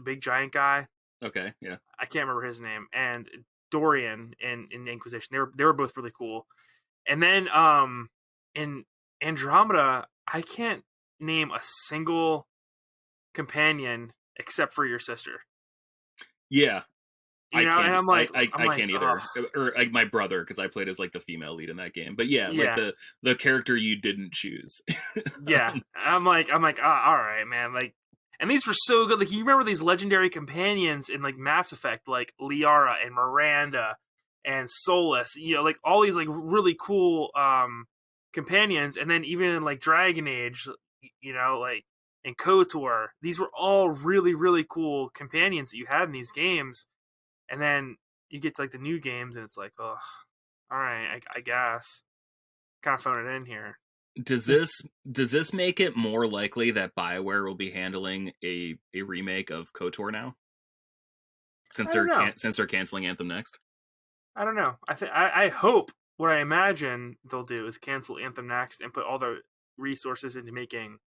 big giant guy. Okay, yeah. I can't remember his name. And Dorian in Inquisition. They were both really cool. And then in Andromeda, I can't name a single companion except for your sister. Yeah. You know, and I'm like, I can't either. ugh. Or like my brother, because I played as like the female lead in that game. But yeah, like Yeah. the character you didn't choose. Yeah, I'm like, all right, man. Like, and these were so good. Like, you remember these legendary companions in like Mass Effect, like Liara and Miranda and Solus. You know, like all these like really cool companions. And then even in like Dragon Age, you know, like and KOTOR, these were all really really cool companions that you had in these games. And then you get to like the new games, and it's like, oh, all right, I guess. Kind of phone it in here. Does this make it more likely that BioWare will be handling a remake of KOTOR now? Since they're canceling Anthem next? I don't know. I hope, what I imagine they'll do is cancel Anthem next and put all the resources into making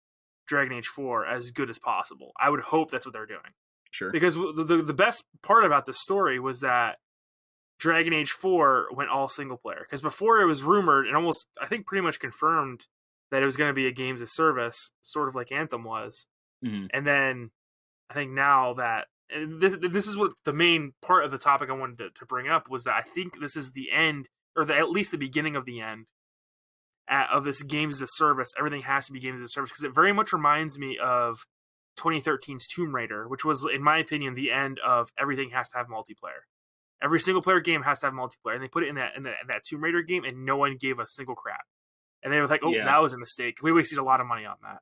Dragon Age 4 as good as possible. I would hope that's what they're doing. Sure. Because the best part about the story was that Dragon Age 4 went all single player. Because before it was rumored and almost, I think, pretty much confirmed that it was going to be a games as service, sort of like Anthem was. Mm-hmm. And then I think now that, and this is what the main part of the topic I wanted to bring up was that I think this is the end, or at least the beginning of the end of this games as a service. Everything has to be games as a service, because it very much reminds me of 2013's Tomb Raider, which was, in my opinion, the end of everything has to have multiplayer. Every single player game has to have multiplayer, and they put it in that Tomb Raider game, and no one gave a single crap. And they were like, "Oh, yeah, that was a mistake. We wasted a lot of money on that."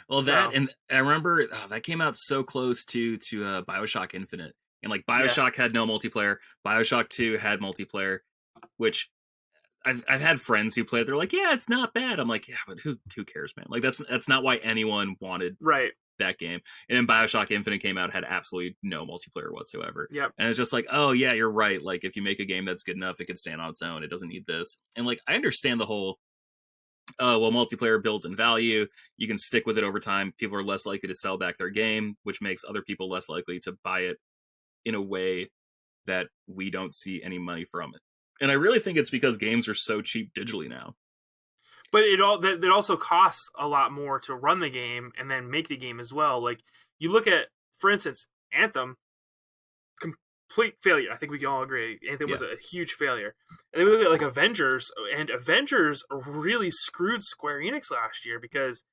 Well, that, and I remember that came out so close to BioShock Infinite, and like BioShock had no multiplayer. BioShock 2 had multiplayer, which I've had friends who played. They're like, "Yeah, it's not bad." I'm like, "Yeah, but who cares, man? Like that's not why anyone wanted that game." And then BioShock Infinite came out, had absolutely no multiplayer whatsoever. Yep. And it's just like, oh yeah, you're right. Like if you make a game that's good enough, it can stand on its own. It doesn't need this. And like I understand the whole, well, multiplayer builds in value. You can stick with it over time. People are less likely to sell back their game, which makes other people less likely to buy it in a way that we don't see any money from it. And I really think it's because games are so cheap digitally now. But it also costs a lot more to run the game and then make the game as well. Like you look at, for instance, Anthem, complete failure. I think we can all agree. Anthem was a huge failure. And then we look at like Avengers, and Avengers really screwed Square Enix last year, because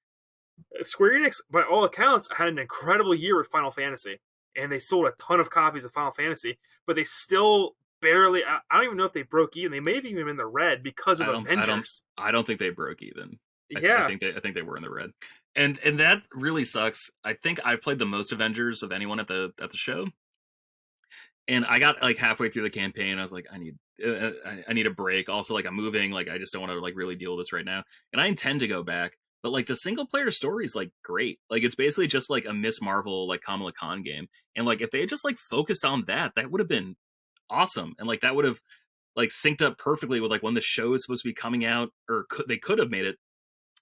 Square Enix, by all accounts, had an incredible year with Final Fantasy, and they sold a ton of copies of Final Fantasy, but they still barely, I don't even know if they broke even. They may have even been in the red because of Avengers. I don't think they broke even. Yeah. I think they were in the red. And that really sucks. I think I've played the most Avengers of anyone at the show. And I got like halfway through the campaign, I was like, I need a break. Also, like I'm moving, like I just don't want to like really deal with this right now. And I intend to go back, but like the single player story is like great. Like it's basically just like a Miss Marvel, like Kamala Khan game. And like if they had just like focused on that would have been awesome. And like that would have like synced up perfectly with like when the show is supposed to be coming out, or they could have made it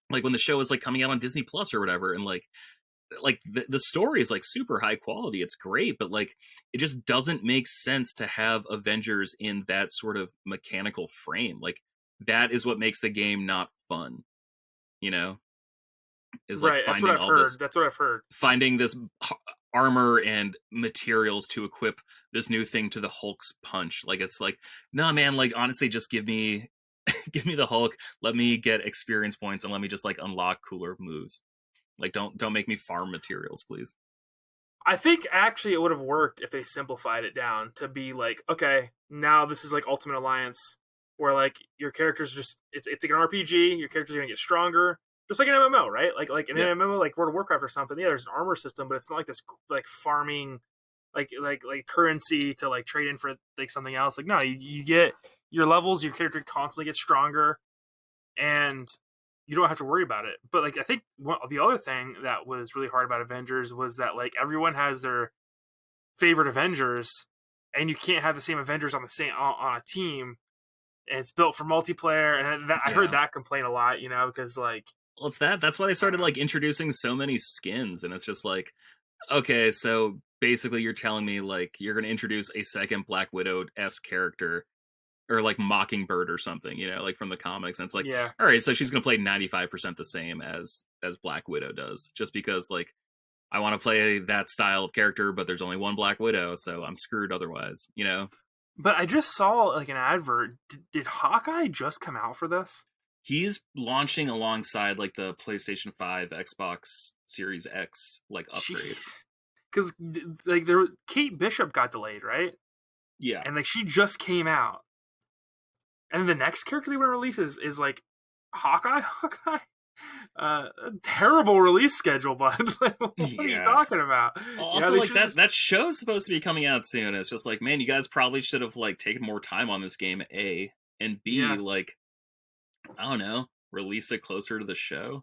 like when the show is like coming out on Disney Plus or whatever. And like the story is like super high quality. It's great, but like it just doesn't make sense to have Avengers in that sort of mechanical frame. Like that is what makes the game not fun, you know? Is like That's what I've heard. Finding this armor and materials to equip this new thing to the Hulk's punch. Like it's like, no man, like honestly, just give me the Hulk, let me get experience points, and let me just like unlock cooler moves. Like don't make me farm materials, please. I think actually it would have worked if they simplified it down to be like, okay, now this is like Ultimate Alliance, where like your characters just it's like an RPG, your characters are gonna get stronger. Just like an MMO, right? Like an MMO, like World of Warcraft or something. Yeah, there's an armor system, but it's not like this like farming, like currency to like trade in for like something else. Like no, you get your levels, your character constantly gets stronger, and you don't have to worry about it. But like I think the other thing that was really hard about Avengers was that like everyone has their favorite Avengers, and you can't have the same Avengers on a team. And it's built for multiplayer, and I heard that complaint a lot, you know, because like. Well, it's that's why they started like introducing so many skins, and it's just like, okay, so basically you're telling me like you're going to introduce a second Black Widow-esque character, or like Mockingbird or something, you know, like from the comics, and it's like, all right, so she's going to play 95% the same as Black Widow does, just because like I want to play that style of character, but there's only one Black Widow, so I'm screwed otherwise, you know? But I just saw like an advert. Did Hawkeye just come out for this? He's launching alongside like the PlayStation 5, Xbox Series X like upgrade. Because like Kate Bishop got delayed, right? Yeah. And like she just came out. And the next character they want to release is like Hawkeye. A terrible release schedule, bud. Like, what are you talking about? Also, like that show's supposed to be coming out soon. It's just like, man, you guys probably should have like taken more time on this game, A, and B, like, I don't know, release it closer to the show.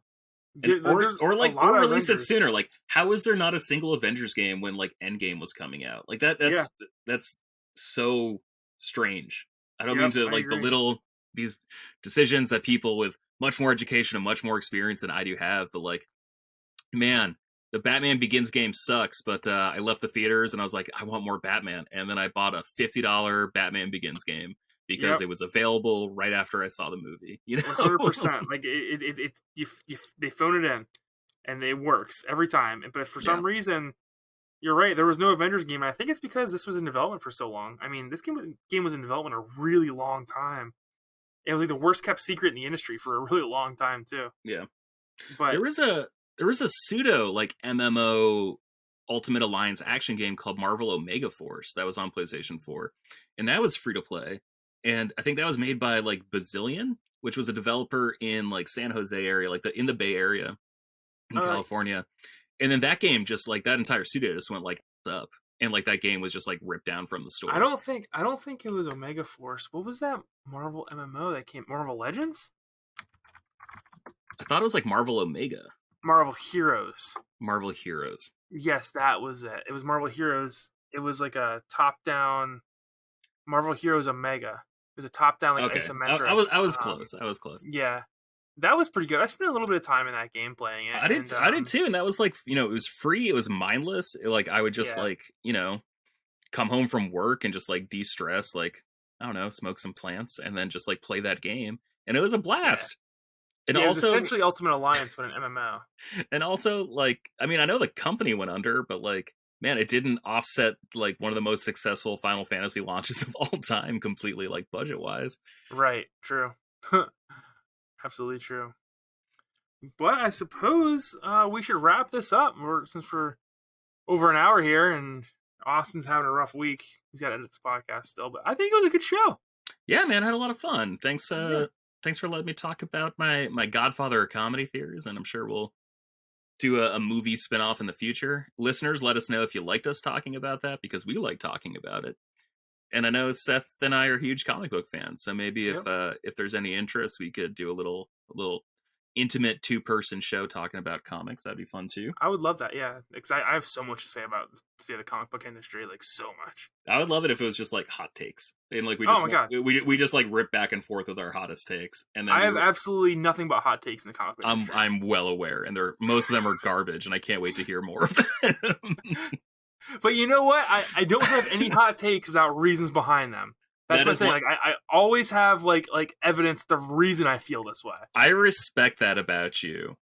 And, or release it sooner. Like, how is there not a single Avengers game when like Endgame was coming out? Like that's so strange. I don't mean to like belittle these decisions that people with much more education and much more experience than I do have, but like, man, the Batman Begins game sucks, but I left the theaters and I was like, I want more Batman, and then I bought a $50 Batman Begins game because it was available right after I saw the movie. You know, 100%. Like they phone it in, and it works every time. But for some reason, you're right. There was no Avengers game. And I think it's because this was in development for so long. I mean, this game was in development a really long time. It was like the worst kept secret in the industry for a really long time too. Yeah, but there was a pseudo like MMO Ultimate Alliance action game called Marvel Omega Force that was on PlayStation 4, and that was free to play. And I think that was made by like Bazillion, which was a developer in like San Jose area, like in the Bay Area in California. And then that game just like that entire studio just went like up. And like that game was just like ripped down from the store. I don't think it was Omega Force. What was that Marvel MMO that came? Marvel Legends? I thought it was like Marvel Omega. Marvel Heroes. Marvel Heroes. Yes, that was it. It was Marvel Heroes. It was like a top-down Marvel Heroes Omega. It was a top-down like isometric. I was close. I was close. Yeah. That was pretty good. I spent a little bit of time in that game playing it. I did too, and that was like, you know, it was free, it was mindless. Like I would just like, you know, come home from work and just like de-stress, like, I don't know, smoke some plants and then just like play that game. And it was a blast. And also, it was essentially Ultimate Alliance with an MMO. And also, like, I mean, I know the company went under, but like, man, it didn't offset like one of the most successful Final Fantasy launches of all time completely, like budget-wise. Right, true. Absolutely true. But I suppose we should wrap this up since we're over an hour here and Austin's having a rough week. He's got to edit this podcast still, but I think it was a good show. Yeah, man, I had a lot of fun. Thanks for letting me talk about my Godfather comedy theories, and I'm sure we'll do a movie spinoff in the future. Listeners, let us know if you liked us talking about that, because we like talking about it. And I know Seth and I are huge comic book fans, so maybe if there's any interest, we could do a little intimate 2-person show talking about comics. That'd be fun too. I would love that, yeah. Because I have so much to say about the state of the comic book industry, like so much. I would love it if it was just like hot takes, and like we just like rip back and forth with our hottest takes. And then I have absolutely nothing but hot takes in the comic book industry. I'm well aware, and most of them are garbage, and I can't wait to hear more of them. But you know what? I don't have any hot takes without reasons behind them. That's what I'm saying. Like I always have like evidence the reason I feel this way. I respect that about you.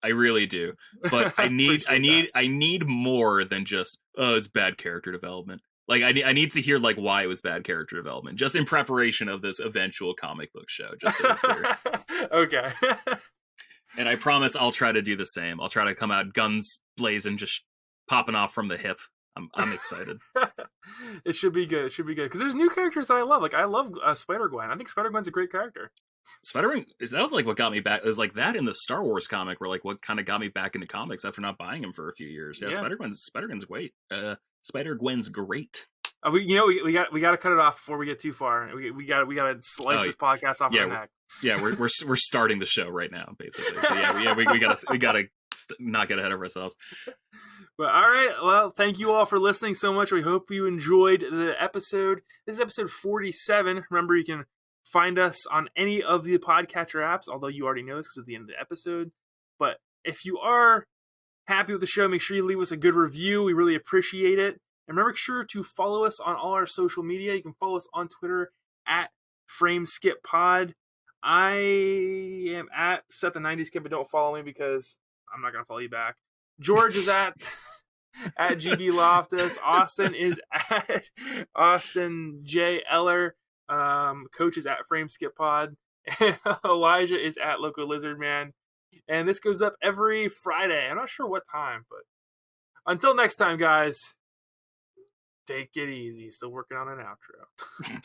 I really do. But I need more than just it's bad character development. Like I need to hear like why it was bad character development, just in preparation of this eventual comic book show. Just so clear. Okay. And I promise I'll try to do the same. I'll try to come out guns blazing, just popping off from the hip. I'm excited. It should be good. It should be good because there's new characters that I love. Like I love Spider-Gwen. I think Spider-Gwen's a great character. Spider-Man, that was like what got me back. It was like that in the Star Wars comic were like what kind of got me back into comics after not buying them for a few years. Yeah. Spider-Gwen's great. Spider-Gwen's great. We got to cut it off before we get too far. We got to slice this podcast off our neck. Yeah, we're starting the show right now, basically. So we gotta not get ahead of ourselves. But all right, well, thank you all for listening so much. We hope you enjoyed the episode. This is episode 47. Remember, you can find us on any of the podcatcher apps, although you already know this because at the end of the episode. But if you are happy with the show, make sure you leave us a good review. We really appreciate it. And remember, sure to follow us on all our social media. You can follow us on Twitter at frameskippod. I am at Seth the 90s Kid, but don't follow me because I'm not going to follow you back. George is at GB Loftus. Austin is at Austin J. Eller. Coach is at frameskippod. And Elijah is at Local Lizard Man. And this goes up every Friday. I'm not sure what time, but until next time, guys, take it easy. Still working on an outro.